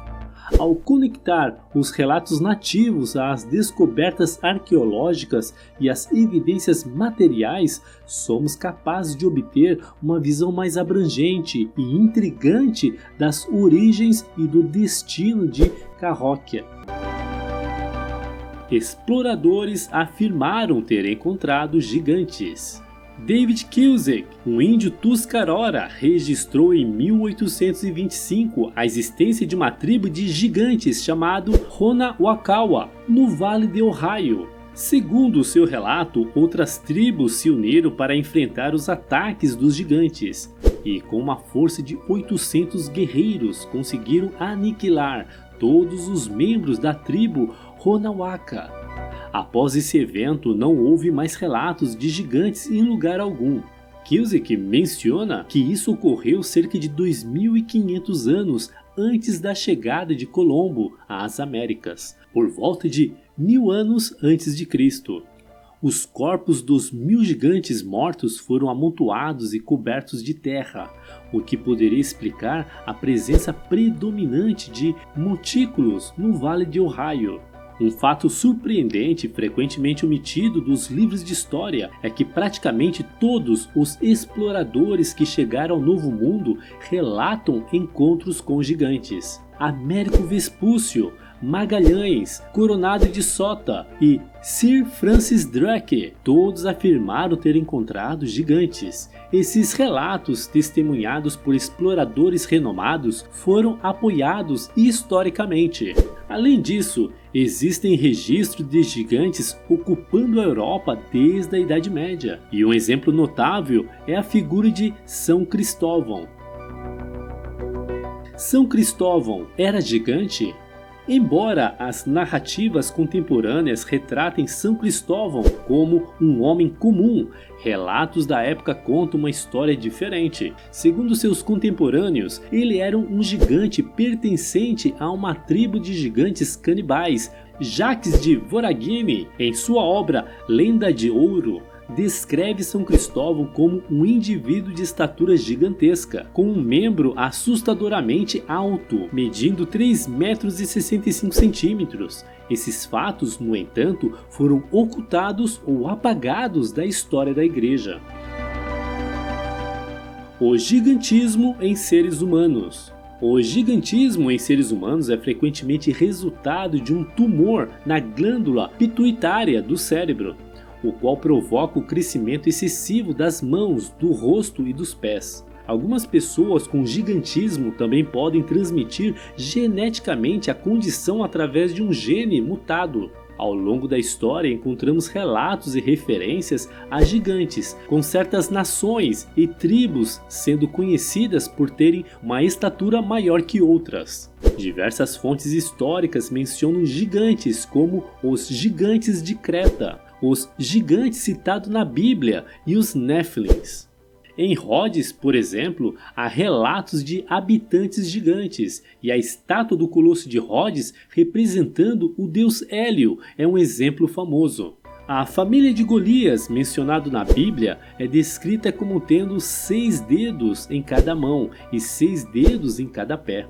Ao conectar os relatos nativos às descobertas arqueológicas e às evidências materiais, somos capazes de obter uma visão mais abrangente e intrigante das origens e do destino de Cahokia. Exploradores afirmaram ter encontrado gigantes. David Cusick, um índio Tuscarora, registrou em 1825 a existência de uma tribo de gigantes chamado Ronawakawa, no Vale de Ohio. Segundo seu relato, outras tribos se uniram para enfrentar os ataques dos gigantes e, com uma força de 800 guerreiros, conseguiram aniquilar todos os membros da tribo Ronawaka. Após esse evento, não houve mais relatos de gigantes em lugar algum. Cusick menciona que isso ocorreu cerca de 2.500 anos antes da chegada de Colombo às Américas, por volta de 1000 anos antes de Cristo. Os corpos dos 1000 gigantes mortos foram amontoados e cobertos de terra, o que poderia explicar a presença predominante de montículos no Vale de Ohio. Um fato surpreendente e frequentemente omitido dos livros de história é que praticamente todos os exploradores que chegaram ao Novo Mundo relatam encontros com gigantes. Américo Vespúcio, Magalhães, Coronado de Sota e Sir Francis Drake, todos afirmaram ter encontrado gigantes. Esses relatos, testemunhados por exploradores renomados, foram apoiados historicamente. Além disso, existem registros de gigantes ocupando a Europa desde a Idade Média, e um exemplo notável é a figura de São Cristóvão. São Cristóvão era gigante? Embora as narrativas contemporâneas retratem São Cristóvão como um homem comum, relatos da época contam uma história diferente. Segundo seus contemporâneos, ele era um gigante pertencente a uma tribo de gigantes canibais. Jacques de Voragine, em sua obra Lenda de Ouro, descreve São Cristóvão como um indivíduo de estatura gigantesca, com um membro assustadoramente alto, medindo 3,65 metros. Esses fatos, no entanto, foram ocultados ou apagados da história da Igreja. O gigantismo em seres humanos. O gigantismo em seres humanos é frequentemente resultado de um tumor na glândula pituitária do cérebro, o qual provoca o crescimento excessivo das mãos, do rosto e dos pés. Algumas pessoas com gigantismo também podem transmitir geneticamente a condição através de um gene mutado. Ao longo da história encontramos relatos e referências a gigantes, com certas nações e tribos sendo conhecidas por terem uma estatura maior que outras. Diversas fontes históricas mencionam gigantes como os gigantes de Creta, os gigantes citados na Bíblia e os Néfilins. Em Rhodes, por exemplo, há relatos de habitantes gigantes, e a estátua do Colosso de Rhodes representando o deus Hélio é um exemplo famoso. A família de Golias, mencionado na Bíblia, é descrita como tendo 6 dedos em cada mão e 6 dedos em cada pé.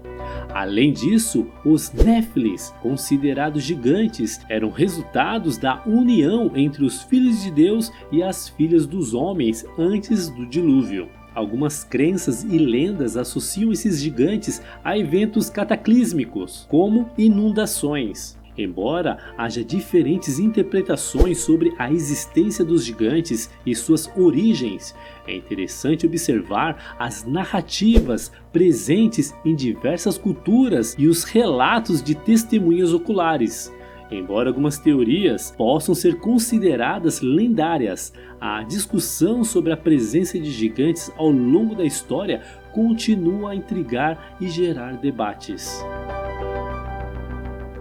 Além disso, os Néfilins, considerados gigantes, eram resultados da união entre os filhos de Deus e as filhas dos homens antes do dilúvio. Algumas crenças e lendas associam esses gigantes a eventos cataclísmicos, como inundações. Embora haja diferentes interpretações sobre a existência dos gigantes e suas origens, é interessante observar as narrativas presentes em diversas culturas e os relatos de testemunhas oculares. Embora algumas teorias possam ser consideradas lendárias, a discussão sobre a presença de gigantes ao longo da história continua a intrigar e gerar debates.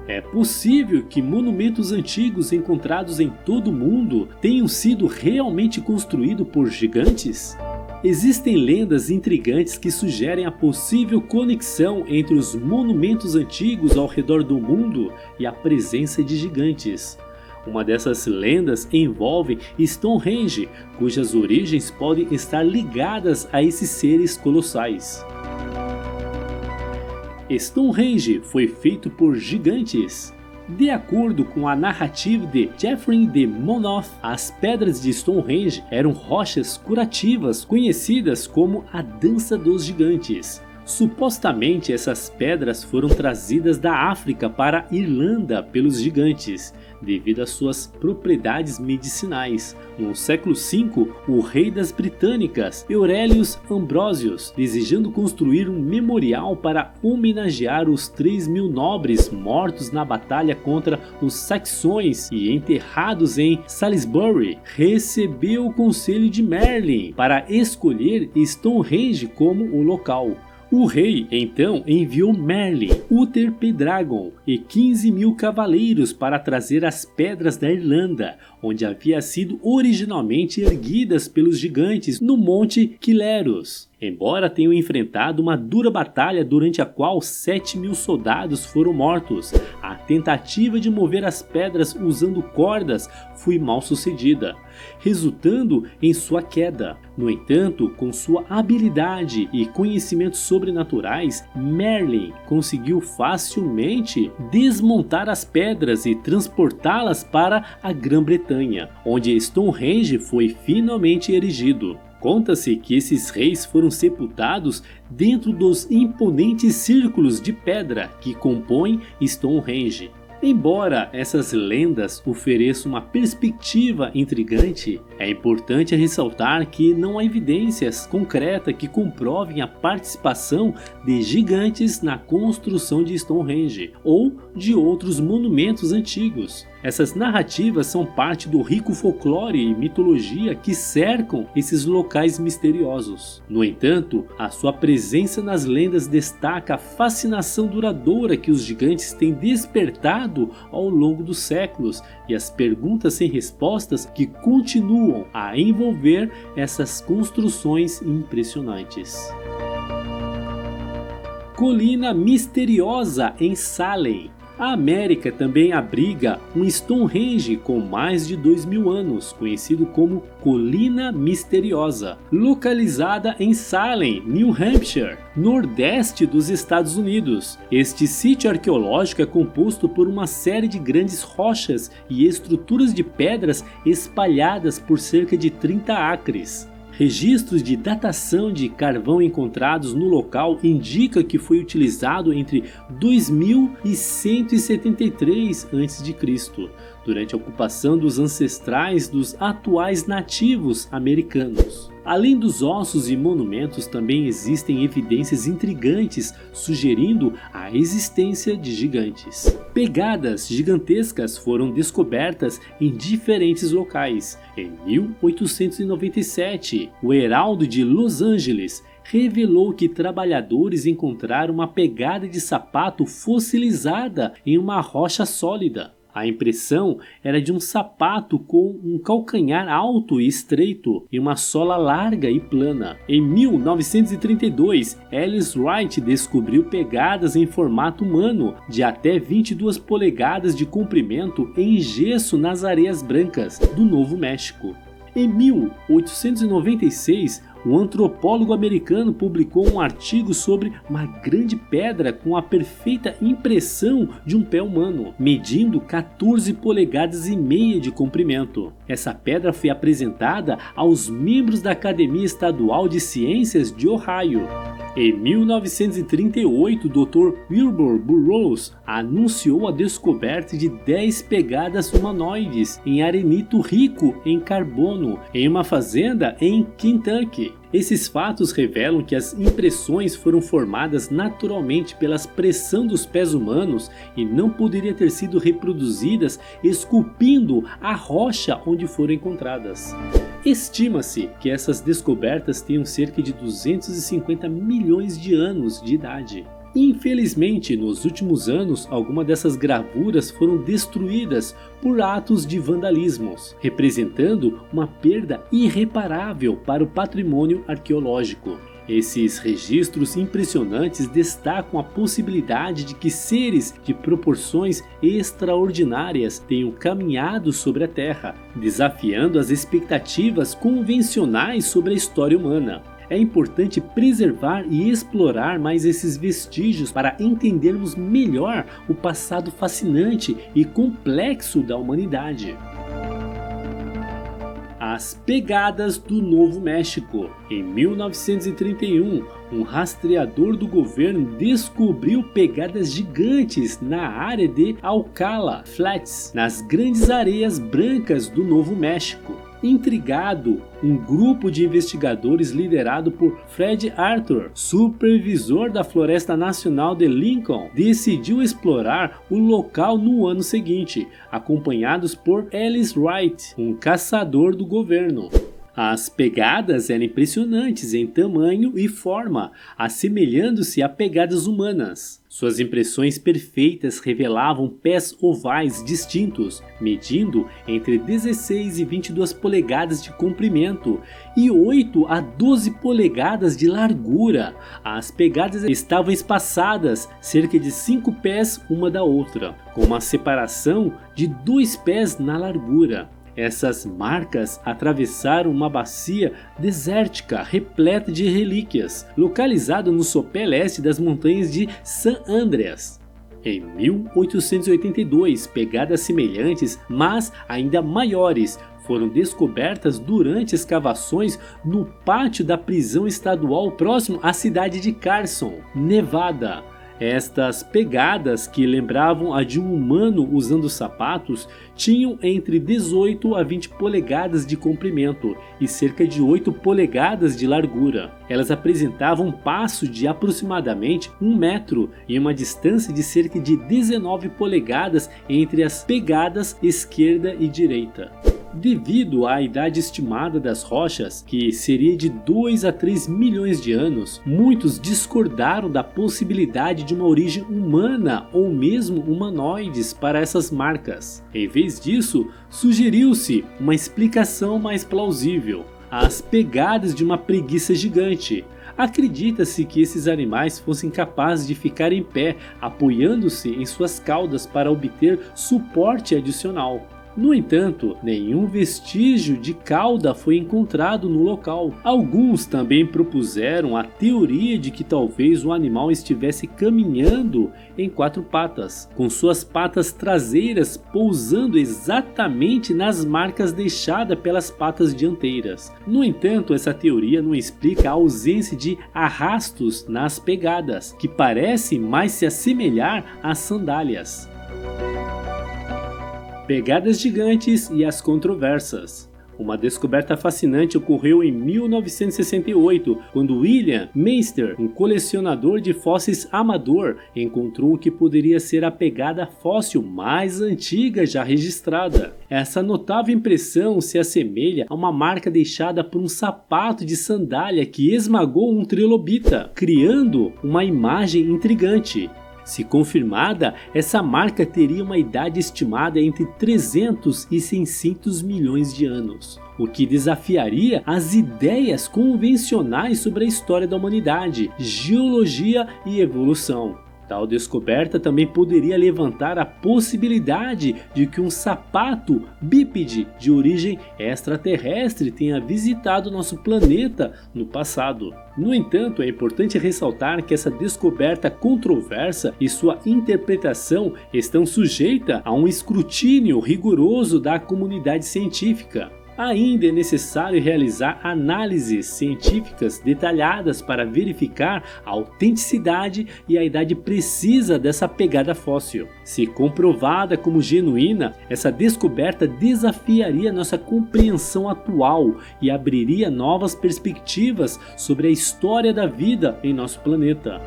É possível que monumentos antigos encontrados em todo o mundo tenham sido realmente construídos por gigantes? Existem lendas intrigantes que sugerem a possível conexão entre os monumentos antigos ao redor do mundo e a presença de gigantes. Uma dessas lendas envolve Stonehenge, cujas origens podem estar ligadas a esses seres colossais. Stonehenge foi feito por gigantes. De acordo com a narrativa de Geoffrey de Monmouth, as pedras de Stonehenge eram rochas curativas conhecidas como a Dança dos Gigantes. Supostamente essas pedras foram trazidas da África para a Irlanda pelos gigantes, devido às suas propriedades medicinais. No século V, o rei das Britânicas, Aurelius Ambrosius, desejando construir um memorial para homenagear os 3.000 nobres mortos na batalha contra os saxões e enterrados em Salisbury, recebeu o conselho de Merlin para escolher Stonehenge como o local. O rei então enviou Merlin, Uther Pendragon e 15.000 cavaleiros para trazer as pedras da Irlanda, onde havia sido originalmente erguidas pelos gigantes no Monte Quileros. Embora tenham enfrentado uma dura batalha durante a qual 7.000 soldados foram mortos, a tentativa de mover as pedras usando cordas foi mal sucedida, resultando em sua queda. No entanto, com sua habilidade e conhecimentos sobrenaturais, Merlin conseguiu facilmente desmontar as pedras e transportá-las para a Grã-Bretanha, onde Stonehenge foi finalmente erigido. Conta-se que esses reis foram sepultados dentro dos imponentes círculos de pedra que compõem Stonehenge. Embora essas lendas ofereçam uma perspectiva intrigante, é importante ressaltar que não há evidências concretas que comprovem a participação de gigantes na construção de Stonehenge ou de outros monumentos antigos. Essas narrativas são parte do rico folclore e mitologia que cercam esses locais misteriosos. No entanto, a sua presença nas lendas destaca a fascinação duradoura que os gigantes têm despertado ao longo dos séculos e as perguntas sem respostas que continuam a envolver essas construções impressionantes. Colina misteriosa em Salem. A América também abriga um Stonehenge com mais de 2.000 anos, conhecido como Colina Misteriosa, localizada em Salem, New Hampshire, nordeste dos Estados Unidos. Este sítio arqueológico é composto por uma série de grandes rochas e estruturas de pedras espalhadas por cerca de 30 acres. Registros de datação de carvão encontrados no local indicam que foi utilizado entre 2000 e 173 a.C., durante a ocupação dos ancestrais dos atuais nativos americanos. Além dos ossos e monumentos, também existem evidências intrigantes sugerindo a existência de gigantes. Pegadas gigantescas foram descobertas em diferentes locais. Em 1897, o Heraldo de Los Angeles revelou que trabalhadores encontraram uma pegada de sapato fossilizada em uma rocha sólida. A impressão era de um sapato com um calcanhar alto e estreito e uma sola larga e plana. Em 1932, Ellis Wright descobriu pegadas em formato humano de até 22 polegadas de comprimento em gesso nas areias brancas do Novo México. Em 1896, o antropólogo americano publicou um artigo sobre uma grande pedra com a perfeita impressão de um pé humano, medindo 14 polegadas e meia de comprimento. Essa pedra foi apresentada aos membros da Academia Estadual de Ciências de Ohio. Em 1938, o Dr. Wilbur Burroughs anunciou a descoberta de 10 pegadas humanoides em arenito rico em carbono em uma fazenda em Kentucky. Esses fatos revelam que as impressões foram formadas naturalmente pela pressão dos pés humanos e não poderiam ter sido reproduzidas esculpindo a rocha onde foram encontradas. Estima-se que essas descobertas tenham cerca de 250 milhões de anos de idade. Infelizmente, nos últimos anos, algumas dessas gravuras foram destruídas por atos de vandalismo, representando uma perda irreparável para o patrimônio arqueológico. Esses registros impressionantes destacam a possibilidade de que seres de proporções extraordinárias tenham caminhado sobre a Terra, desafiando as expectativas convencionais sobre a história humana. É importante preservar e explorar mais esses vestígios para entendermos melhor o passado fascinante e complexo da humanidade. As pegadas do Novo México. Em 1931, um rastreador do governo descobriu pegadas gigantes na área de Alcala Flats, nas grandes areias brancas do Novo México. Intrigado, um grupo de investigadores liderado por Fred Arthur, supervisor da Floresta Nacional de Lincoln, decidiu explorar o local no ano seguinte, acompanhados por Ellis Wright, um caçador do governo. As pegadas eram impressionantes em tamanho e forma, assemelhando-se a pegadas humanas. Suas impressões perfeitas revelavam pés ovais distintos, medindo entre 16 e 22 polegadas de comprimento e 8 a 12 polegadas de largura. As pegadas estavam espaçadas cerca de 5 pés uma da outra, com uma separação de 2 pés na largura. Essas marcas atravessaram uma bacia desértica repleta de relíquias, localizada no sopé leste das montanhas de San Andreas. Em 1882, pegadas semelhantes, mas ainda maiores, foram descobertas durante escavações no pátio da prisão estadual próximo à cidade de Carson, Nevada. Estas pegadas, que lembravam a de um humano usando sapatos, tinham entre 18 a 20 polegadas de comprimento e cerca de 8 polegadas de largura. Elas apresentavam um passo de aproximadamente 1 metro e uma distância de cerca de 19 polegadas entre as pegadas esquerda e direita. Devido à idade estimada das rochas, que seria de 2 a 3 milhões de anos, muitos discordaram da possibilidade de uma origem humana ou mesmo humanoides para essas marcas. Em vez disso, sugeriu-se uma explicação mais plausível: as pegadas de uma preguiça gigante. Acredita-se que esses animais fossem capazes de ficar em pé, apoiando-se em suas caudas para obter suporte adicional. No entanto, nenhum vestígio de cauda foi encontrado no local. Alguns também propuseram a teoria de que talvez o animal estivesse caminhando em 4 patas, com suas patas traseiras pousando exatamente nas marcas deixadas pelas patas dianteiras. No entanto, essa teoria não explica a ausência de arrastos nas pegadas, que parecem mais se assemelhar às sandálias. Pegadas gigantes e as controvérsias. Uma descoberta fascinante ocorreu em 1968, quando William Meister, um colecionador de fósseis amador, encontrou o que poderia ser a pegada fóssil mais antiga já registrada. Essa notável impressão se assemelha a uma marca deixada por um sapato de sandália que esmagou um trilobita, criando uma imagem intrigante. Se confirmada, essa marca teria uma idade estimada entre 300 e 600 milhões de anos, o que desafiaria as ideias convencionais sobre a história da humanidade, geologia e evolução. Tal descoberta também poderia levantar a possibilidade de que um sapato bípede de origem extraterrestre tenha visitado nosso planeta no passado. No entanto, é importante ressaltar que essa descoberta controversa e sua interpretação estão sujeitas a um escrutínio rigoroso da comunidade científica. Ainda é necessário realizar análises científicas detalhadas para verificar a autenticidade e a idade precisa dessa pegada fóssil. Se comprovada como genuína, essa descoberta desafiaria nossa compreensão atual e abriria novas perspectivas sobre a história da vida em nosso planeta.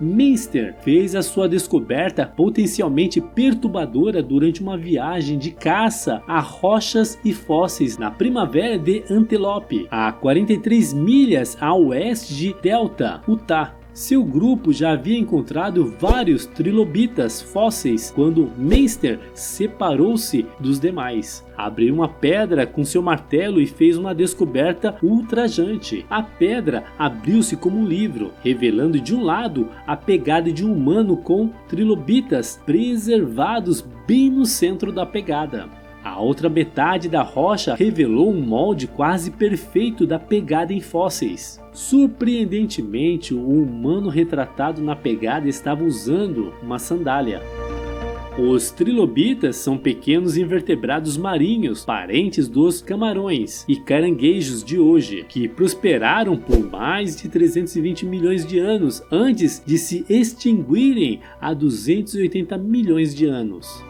Meister fez a sua descoberta potencialmente perturbadora durante uma viagem de caça a rochas e fósseis na primavera de Antelope, a 43 milhas a oeste de Delta, Utah. Seu grupo já havia encontrado vários trilobitas fósseis quando Meister separou-se dos demais. Abriu uma pedra com seu martelo e fez uma descoberta ultrajante. A pedra abriu-se como um livro, revelando de um lado a pegada de um humano com trilobitas preservados bem no centro da pegada. A outra metade da rocha revelou um molde quase perfeito da pegada em fósseis. Surpreendentemente, o humano retratado na pegada estava usando uma sandália. Os trilobitas são pequenos invertebrados marinhos, parentes dos camarões e caranguejos de hoje, que prosperaram por mais de 320 milhões de anos antes de se extinguirem há 280 milhões de anos.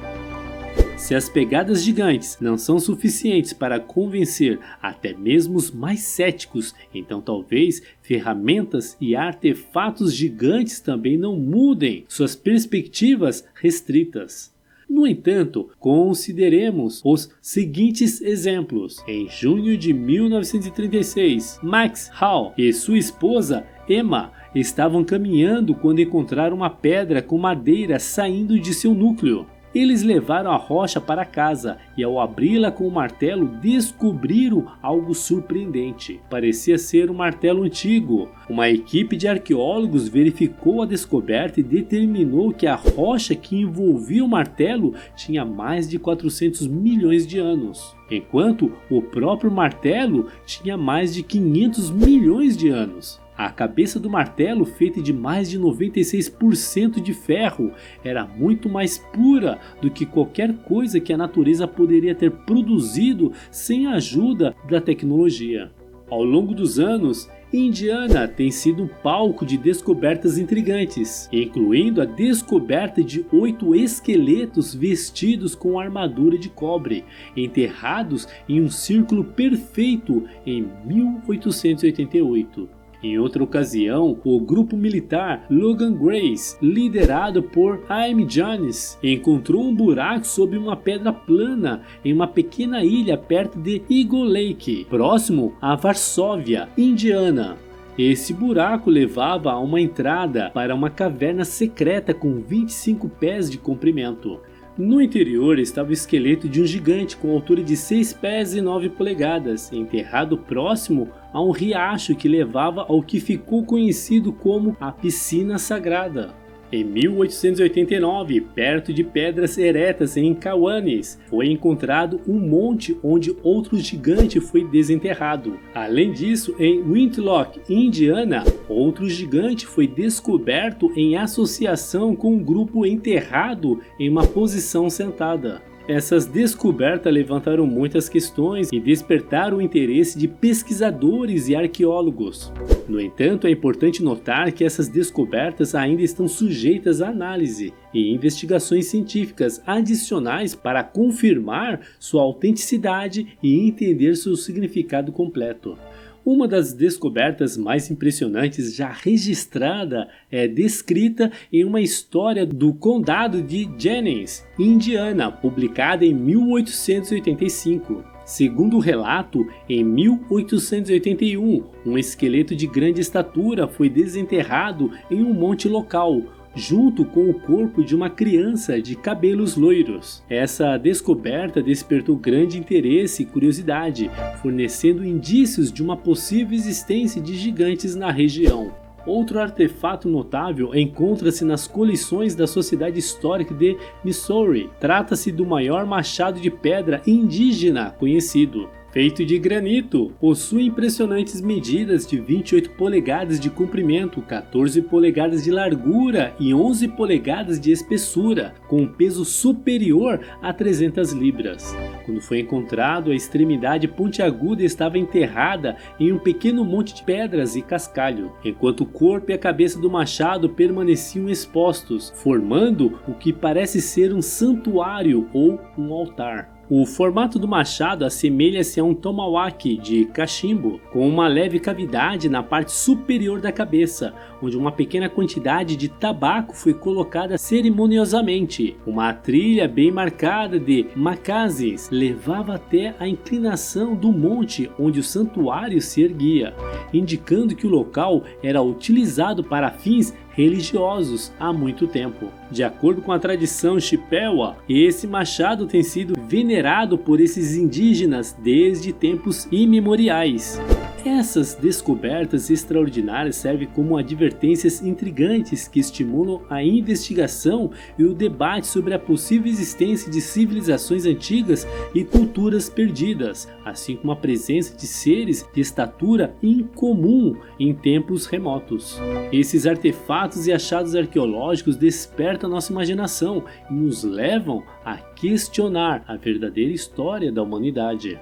Se as pegadas gigantes não são suficientes para convencer até mesmo os mais céticos, então talvez ferramentas e artefatos gigantes também não mudem suas perspectivas restritas. No entanto, consideremos os seguintes exemplos. Em junho de 1936, Max Hall e sua esposa Emma estavam caminhando quando encontraram uma pedra com madeira saindo de seu núcleo. Eles levaram a rocha para casa e, ao abri-la com o martelo, descobriram algo surpreendente. Parecia ser um martelo antigo. Uma equipe de arqueólogos verificou a descoberta e determinou que a rocha que envolvia o martelo tinha mais de 400 milhões de anos, enquanto o próprio martelo tinha mais de 500 milhões de anos. A cabeça do martelo, feita de mais de 96% de ferro, era muito mais pura do que qualquer coisa que a natureza poderia ter produzido sem a ajuda da tecnologia. Ao longo dos anos, Indiana tem sido um palco de descobertas intrigantes, incluindo a descoberta de 8 esqueletos vestidos com armadura de cobre, enterrados em um círculo perfeito em 1888. Em outra ocasião, o grupo militar Logan Grace, liderado por Haim Jones, encontrou um buraco sob uma pedra plana em uma pequena ilha perto de Eagle Lake, próximo a Varsóvia, Indiana. Esse buraco levava a uma entrada para uma caverna secreta com 25 pés de comprimento. No interior estava o esqueleto de um gigante com altura de 6 pés e 9 polegadas, enterrado próximo a um riacho que levava ao que ficou conhecido como a Piscina Sagrada. Em 1889, perto de Pedras Eretas em Cawanes, foi encontrado um monte onde outro gigante foi desenterrado. Além disso, em Wintlock, Indiana, outro gigante foi descoberto em associação com um grupo enterrado em uma posição sentada. Essas descobertas levantaram muitas questões e despertaram o interesse de pesquisadores e arqueólogos. No entanto, é importante notar que essas descobertas ainda estão sujeitas à análise e investigações científicas adicionais para confirmar sua autenticidade e entender seu significado completo. Uma das descobertas mais impressionantes já registrada é descrita em uma história do condado de Jennings, Indiana, publicada em 1885. Segundo o relato, em 1881, um esqueleto de grande estatura foi desenterrado em um monte local, junto com o corpo de uma criança de cabelos loiros. Essa descoberta despertou grande interesse e curiosidade, fornecendo indícios de uma possível existência de gigantes na região. Outro artefato notável encontra-se nas coleções da Sociedade Histórica de Missouri. Trata-se do maior machado de pedra indígena conhecido. Feito de granito, possui impressionantes medidas de 28 polegadas de comprimento, 14 polegadas de largura e 11 polegadas de espessura, com um peso superior a 300 libras. Quando foi encontrado, a extremidade pontiaguda estava enterrada em um pequeno monte de pedras e cascalho, enquanto o corpo e a cabeça do machado permaneciam expostos, formando o que parece ser um santuário ou um altar. O formato do machado assemelha-se a um tomahawk de cachimbo, com uma leve cavidade na parte superior da cabeça, onde uma pequena quantidade de tabaco foi colocada cerimoniosamente. Uma trilha bem marcada de macazes levava até a inclinação do monte onde o santuário se erguia, indicando que o local era utilizado para fins religiosos há muito tempo. De acordo com a tradição Chippewa, esse machado tem sido venerado por esses indígenas desde tempos imemoriais. Essas descobertas extraordinárias servem como advertências intrigantes que estimulam a investigação e o debate sobre a possível existência de civilizações antigas e culturas perdidas, assim como a presença de seres de estatura incomum em tempos remotos. Esses artefatos e achados arqueológicos despertam nossa imaginação e nos levam a questionar a verdadeira história da humanidade.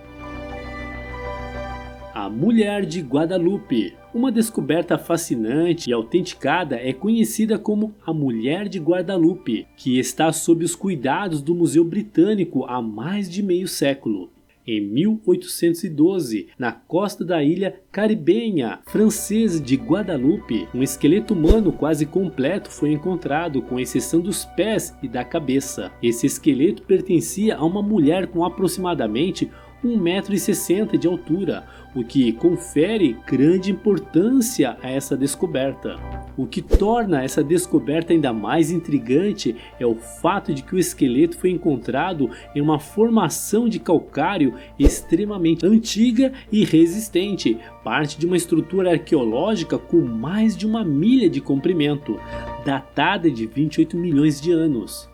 A Mulher de Guadalupe. Uma descoberta fascinante e autenticada é conhecida como a Mulher de Guadalupe, que está sob os cuidados do Museu Britânico há mais de meio século. Em 1812, na costa da ilha caribenha francesa de Guadalupe, um esqueleto humano quase completo foi encontrado, com exceção dos pés e da cabeça. Esse esqueleto pertencia a uma mulher com aproximadamente 1,60 m de altura, o que confere grande importância a essa descoberta. O que torna essa descoberta ainda mais intrigante é o fato de que o esqueleto foi encontrado em uma formação de calcário extremamente antiga e resistente, parte de uma estrutura arqueológica com mais de 1 milha de comprimento, datada de 28 milhões de anos.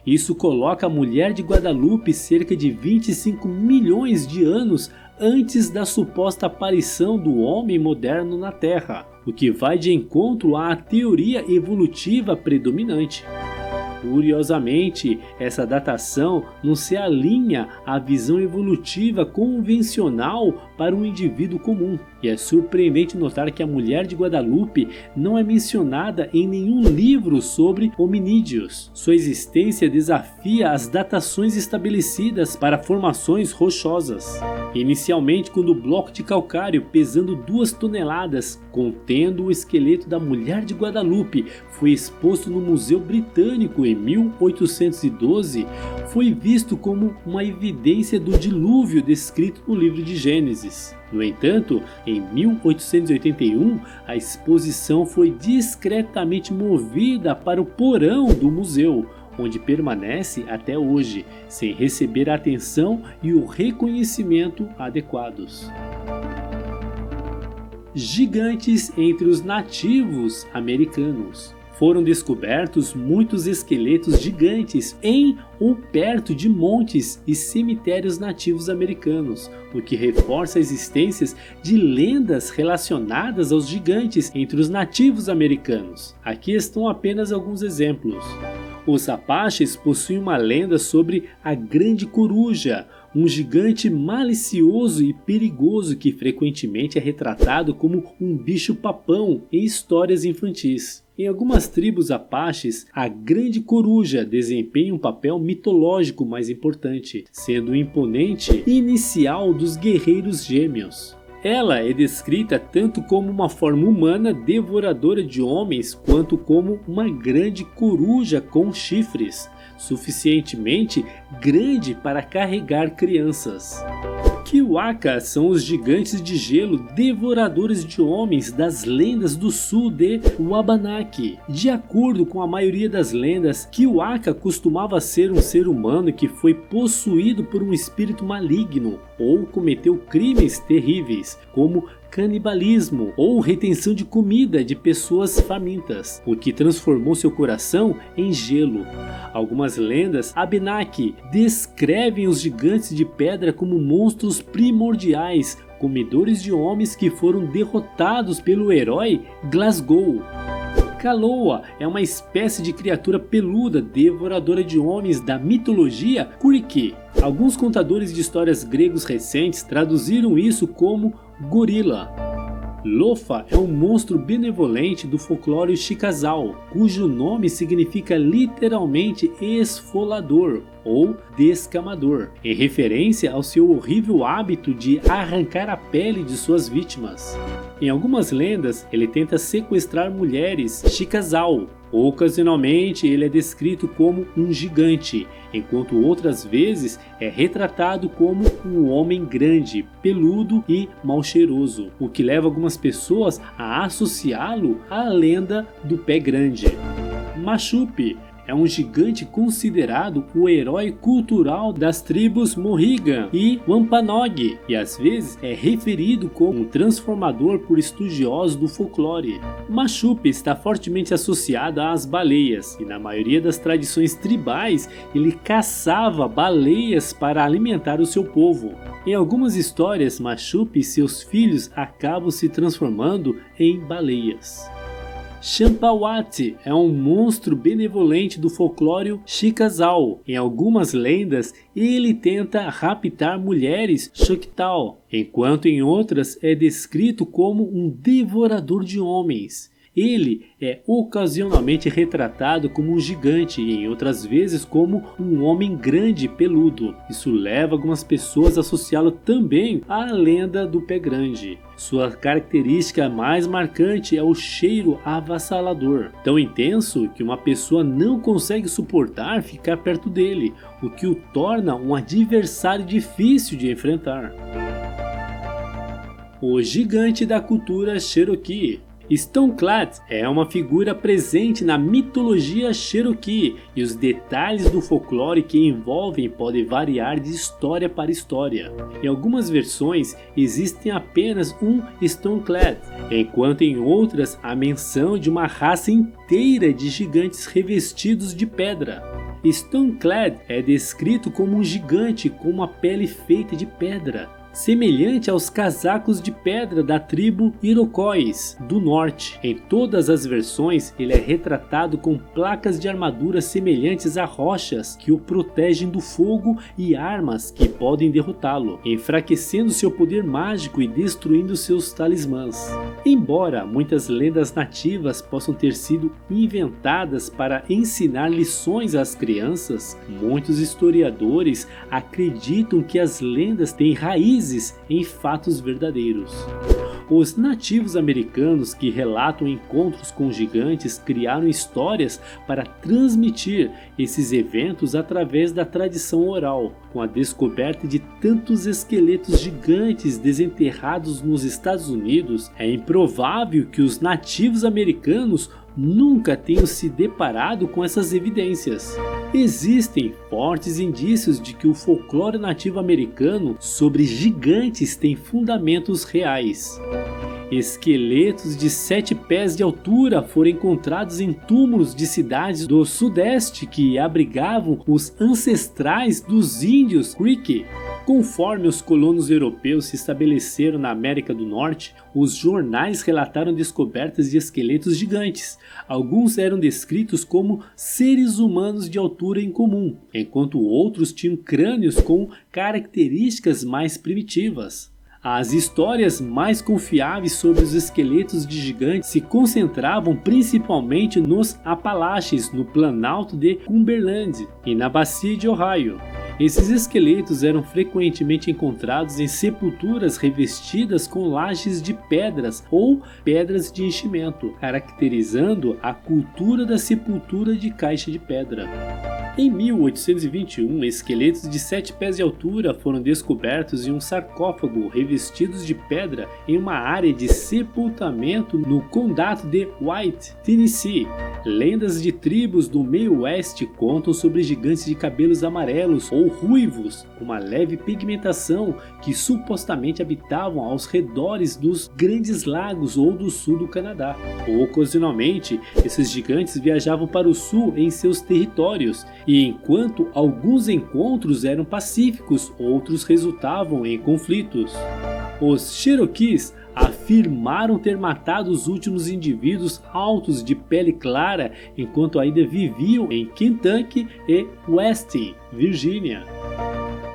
Isso coloca a Mulher de Guadalupe cerca de 25 milhões de anos antes da suposta aparição do homem moderno na Terra, o que vai de encontro à teoria evolutiva predominante. Curiosamente, essa datação não se alinha à visão evolutiva convencional para um indivíduo comum. E é surpreendente notar que a Mulher de Guadalupe não é mencionada em nenhum livro sobre hominídeos. Sua existência desafia as datações estabelecidas para formações rochosas. Inicialmente, quando o bloco de calcário pesando 2 toneladas, contendo o esqueleto da Mulher de Guadalupe, foi exposto no Museu Britânico em 1812, foi visto como uma evidência do dilúvio descrito no livro de Gênesis. No entanto, em 1881, a exposição foi discretamente movida para o porão do museu, onde permanece até hoje, sem receber a atenção e o reconhecimento adequados. Gigantes entre os nativos americanos. foram descobertos muitos esqueletos gigantes em ou perto de montes e cemitérios nativos americanos, o que reforça a existência de lendas relacionadas aos gigantes entre os nativos americanos. Aqui estão apenas alguns exemplos. Os Apaches possuem uma lenda sobre a Grande Coruja, um gigante malicioso e perigoso que frequentemente é retratado como um bicho-papão em histórias infantis. Em algumas tribos Apaches, a Grande Coruja desempenha um papel mitológico mais importante, sendo o imponente inicial dos guerreiros gêmeos. Ela é descrita tanto como uma forma humana devoradora de homens, quanto como uma grande coruja com chifres, suficientemente grande para carregar crianças. Kiwaka são os gigantes de gelo devoradores de homens das lendas do sul de Wabanaki. De acordo com a maioria das lendas, Kiwaka costumava ser um ser humano que foi possuído por um espírito maligno ou cometeu crimes terríveis, como canibalismo ou retenção de comida de pessoas famintas, o que transformou seu coração em gelo. Algumas lendas Abenaki descrevem os gigantes de pedra como monstros primordiais, comedores de homens que foram derrotados pelo herói Glasgow. Kaloa é uma espécie de criatura peluda devoradora de homens da mitologia Kuriki. Alguns contadores de histórias gregos recentes traduziram isso como gorila. Lofa é um monstro benevolente do folclore Chickasaw, cujo nome significa literalmente esfolador ou descamador, em referência ao seu horrível hábito de arrancar a pele de suas vítimas. Em algumas lendas, ele tenta sequestrar mulheres Chickasaw. Ocasionalmente ele é descrito como um gigante, enquanto outras vezes é retratado como um homem grande, peludo e mal cheiroso, o que leva algumas pessoas a associá-lo à lenda do pé grande. Mashupi é um gigante considerado o herói cultural das tribos Mohegan e Wampanoag, e às vezes é referido como um transformador por estudiosos do folclore. Mashupi está fortemente associado às baleias, e na maioria das tradições tribais ele caçava baleias para alimentar o seu povo. Em algumas histórias, Mashupi e seus filhos acabam se transformando em baleias. Champawati é um monstro benevolente do folclore Chickasaw. Em algumas lendas, ele tenta raptar mulheres Choctaw, enquanto em outras é descrito como um devorador de homens. Ele é ocasionalmente retratado como um gigante e em outras vezes como um homem grande e peludo. Isso leva algumas pessoas a associá-lo também à lenda do pé grande. Sua característica mais marcante é o cheiro avassalador, tão intenso que uma pessoa não consegue suportar ficar perto dele, o que o torna um adversário difícil de enfrentar. O gigante da cultura Cherokee. Stonclad é uma figura presente na mitologia Cherokee e os detalhes do folclore que envolvem podem variar de história para história. Em algumas versões existem apenas um Stonclad, enquanto em outras há menção de uma raça inteira de gigantes revestidos de pedra. Stonclad é descrito como um gigante com uma pele feita de pedra, semelhante aos casacos de pedra da tribo Iroquois do norte. Em todas as versões, ele é retratado com placas de armadura semelhantes a rochas que o protegem do fogo e armas que podem derrotá-lo, enfraquecendo seu poder mágico e destruindo seus talismãs. Embora muitas lendas nativas possam ter sido inventadas para ensinar lições às crianças, muitos historiadores acreditam que as lendas têm raízes em fatos verdadeiros. Os nativos americanos que relatam encontros com gigantes criaram histórias para transmitir esses eventos através da tradição oral. Com a descoberta de tantos esqueletos gigantes desenterrados nos Estados Unidos, é improvável que os nativos americanos nunca tenham se deparado com essas evidências. Existem fortes indícios de que o folclore nativo americano sobre gigantes tem fundamentos reais. Esqueletos de 7 pés de altura foram encontrados em túmulos de cidades do sudeste que abrigavam os ancestrais dos índios Creek. Conforme os colonos europeus se estabeleceram na América do Norte, os jornais relataram descobertas de esqueletos gigantes. Alguns eram descritos como seres humanos de altura incomum, enquanto outros tinham crânios com características mais primitivas. As histórias mais confiáveis sobre os esqueletos de gigantes se concentravam principalmente nos Apalaches, no Planalto de Cumberland e na Bacia de Ohio. Esses esqueletos eram frequentemente encontrados em sepulturas revestidas com lajes de pedras ou pedras de enchimento, caracterizando a cultura da sepultura de caixa de pedra. Em 1821, esqueletos de 7 pés de altura foram descobertos em um sarcófago revestidos de pedra em uma área de sepultamento no condado de White, Tennessee. Lendas de tribos do meio oeste contam sobre gigantes de cabelos amarelos ou ruivos, com uma leve pigmentação, que supostamente habitavam aos redores dos Grandes Lagos ou do sul do Canadá. Ocasionalmente, esses gigantes viajavam para o sul em seus territórios, e enquanto alguns encontros eram pacíficos, outros resultavam em conflitos. Os Cherokees afirmaram ter matado os últimos indivíduos altos de pele clara enquanto ainda viviam em Kentucky e West Virginia.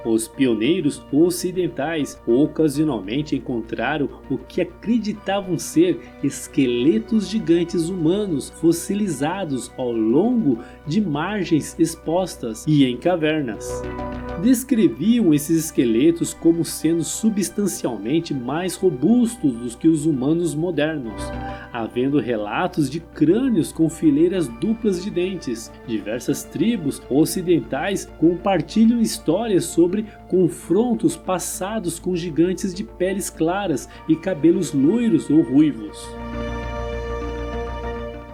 Os pioneiros ocidentais ocasionalmente encontraram o que acreditavam ser esqueletos gigantes humanos fossilizados ao longo de margens expostas e em cavernas. Descreviam esses esqueletos como sendo substancialmente mais robustos do que os humanos modernos, havendo relatos de crânios com fileiras duplas de dentes. Diversas tribos ocidentais compartilham histórias sobre confrontos passados com gigantes de peles claras e cabelos loiros ou ruivos.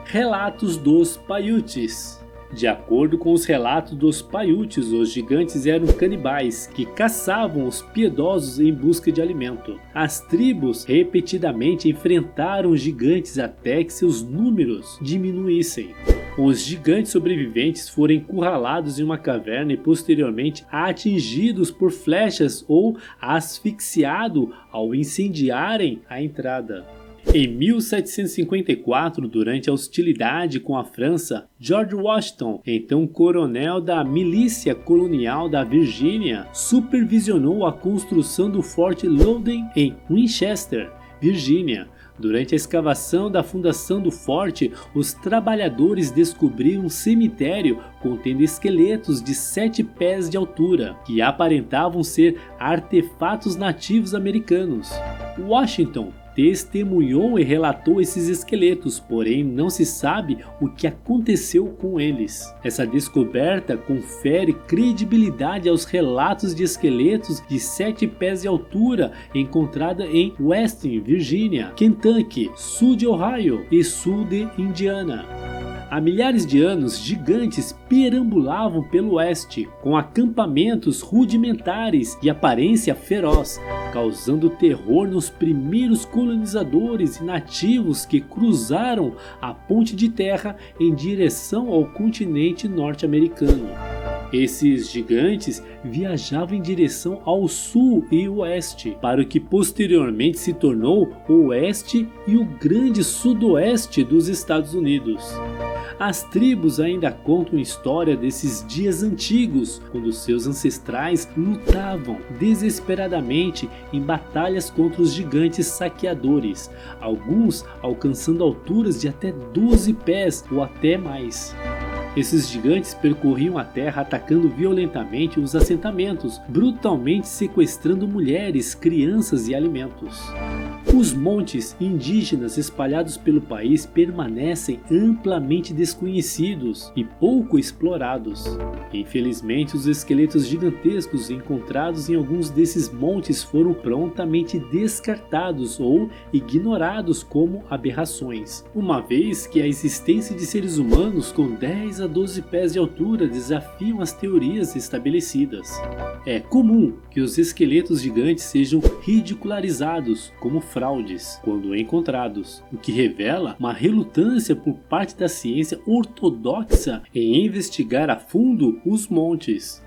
Relatos dos Paiutes. De acordo com os relatos dos Paiutes, os gigantes eram canibais que caçavam os piedosos em busca de alimento. As tribos repetidamente enfrentaram gigantes até que seus números diminuíssem. Os gigantes sobreviventes foram encurralados em uma caverna e posteriormente atingidos por flechas ou asfixiados ao incendiarem a entrada. Em 1754, durante a hostilidade com a França, George Washington, então coronel da milícia colonial da Virgínia, supervisionou a construção do Forte Loudoun em Winchester, Virgínia. Durante a escavação da fundação do forte, os trabalhadores descobriram um cemitério contendo esqueletos de 7 pés de altura, que aparentavam ser artefatos nativos americanos. Washington testemunhou e relatou esses esqueletos, porém não se sabe o que aconteceu com eles. Essa descoberta confere credibilidade aos relatos de esqueletos de 7 pés de altura encontrada em West Virginia, Kentucky, sul de Ohio e sul de Indiana. Há milhares de anos, gigantes perambulavam pelo oeste, com acampamentos rudimentares e aparência feroz, causando terror nos primeiros colonizadores e nativos que cruzaram a ponte de terra em direção ao continente norte-americano. Esses gigantes viajavam em direção ao sul e oeste, para o que posteriormente se tornou o oeste e o grande sudoeste dos Estados Unidos. As tribos ainda contam a história desses dias antigos, quando seus ancestrais lutavam desesperadamente em batalhas contra os gigantes saqueadores, alguns alcançando alturas de até 12 pés ou até mais. Esses gigantes percorriam a terra atacando violentamente os assentamentos, brutalmente sequestrando mulheres, crianças e alimentos. Os montes indígenas espalhados pelo país permanecem amplamente desconhecidos e pouco explorados. Infelizmente, os esqueletos gigantescos encontrados em alguns desses montes foram prontamente descartados ou ignorados como aberrações, uma vez que a existência de seres humanos com 10 a 12 pés de altura desafiam as teorias estabelecidas. É comum que os esqueletos gigantes sejam ridicularizados como fraudes quando encontrados, o que revela uma relutância por parte da ciência ortodoxa em investigar a fundo os montes.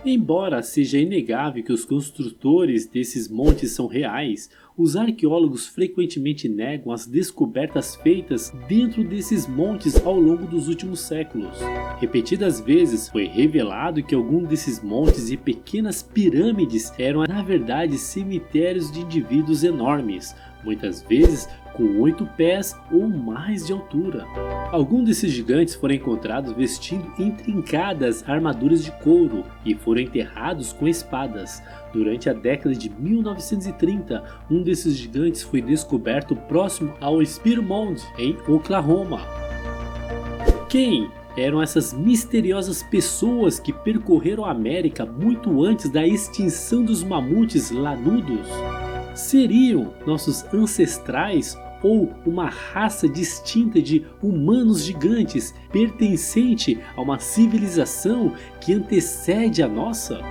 Embora seja inegável que os construtores desses montes são reais, os arqueólogos frequentemente negam as descobertas feitas dentro desses montes ao longo dos últimos séculos. Repetidas vezes foi revelado que alguns desses montes e pequenas pirâmides eram na verdade cemitérios de indivíduos enormes, muitas vezes com 8 pés ou mais de altura. Alguns desses gigantes foram encontrados vestindo intrincadas armaduras de couro e foram enterrados com espadas. Durante a década de 1930, um desses gigantes foi descoberto próximo ao Spear Mound, em Oklahoma. Quem eram essas misteriosas pessoas que percorreram a América muito antes da extinção dos mamutes lanudos? Seriam nossos ancestrais ou uma raça distinta de humanos gigantes pertencente a uma civilização que antecede a nossa?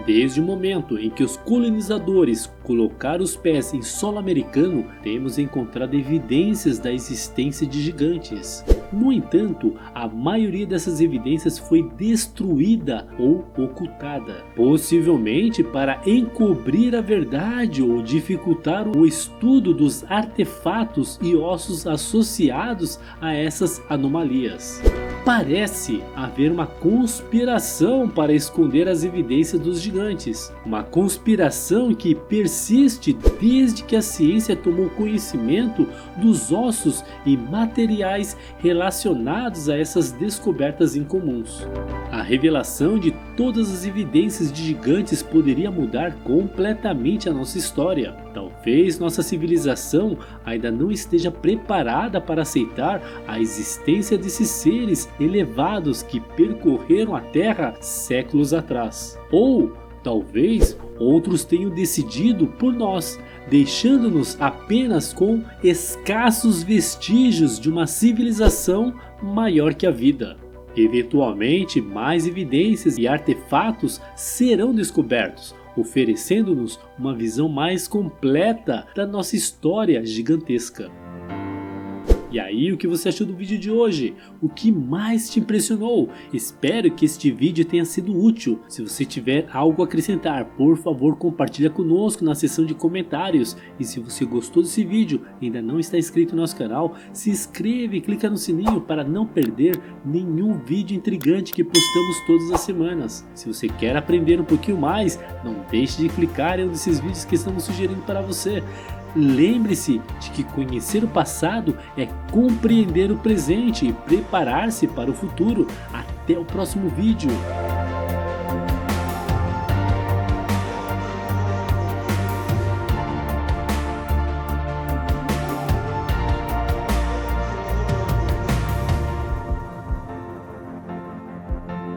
Desde o momento em que os colonizadores colocaram os pés em solo americano, temos encontrado evidências da existência de gigantes. No entanto, a maioria dessas evidências foi destruída ou ocultada, possivelmente para encobrir a verdade ou dificultar o estudo dos artefatos e ossos associados a essas anomalias. Parece haver uma conspiração para esconder as evidências dos gigantes, uma conspiração que persiste desde que a ciência tomou conhecimento dos ossos e materiais relacionados a essas descobertas incomuns. A revelação de todas as evidências de gigantes poderia mudar completamente a nossa história. Talvez nossa civilização ainda não esteja preparada para aceitar a existência desses seres elevados que percorreram a Terra séculos atrás. Ou talvez outros tenham decidido por nós, deixando-nos apenas com escassos vestígios de uma civilização maior que a vida. Eventualmente, mais evidências e artefatos serão descobertos, oferecendo-nos uma visão mais completa da nossa história gigantesca. E aí, o que você achou do vídeo de hoje? O que mais te impressionou? Espero que este vídeo tenha sido útil. Se você tiver algo a acrescentar, por favor compartilha conosco na seção de comentários. E se você gostou desse vídeo e ainda não está inscrito no nosso canal, se inscreve e clica no sininho para não perder nenhum vídeo intrigante que postamos todas as semanas. Se você quer aprender um pouquinho mais, não deixe de clicar em um desses vídeos que estamos sugerindo para você. Lembre-se de que conhecer o passado é compreender o presente e preparar-se para o futuro. Até o próximo vídeo.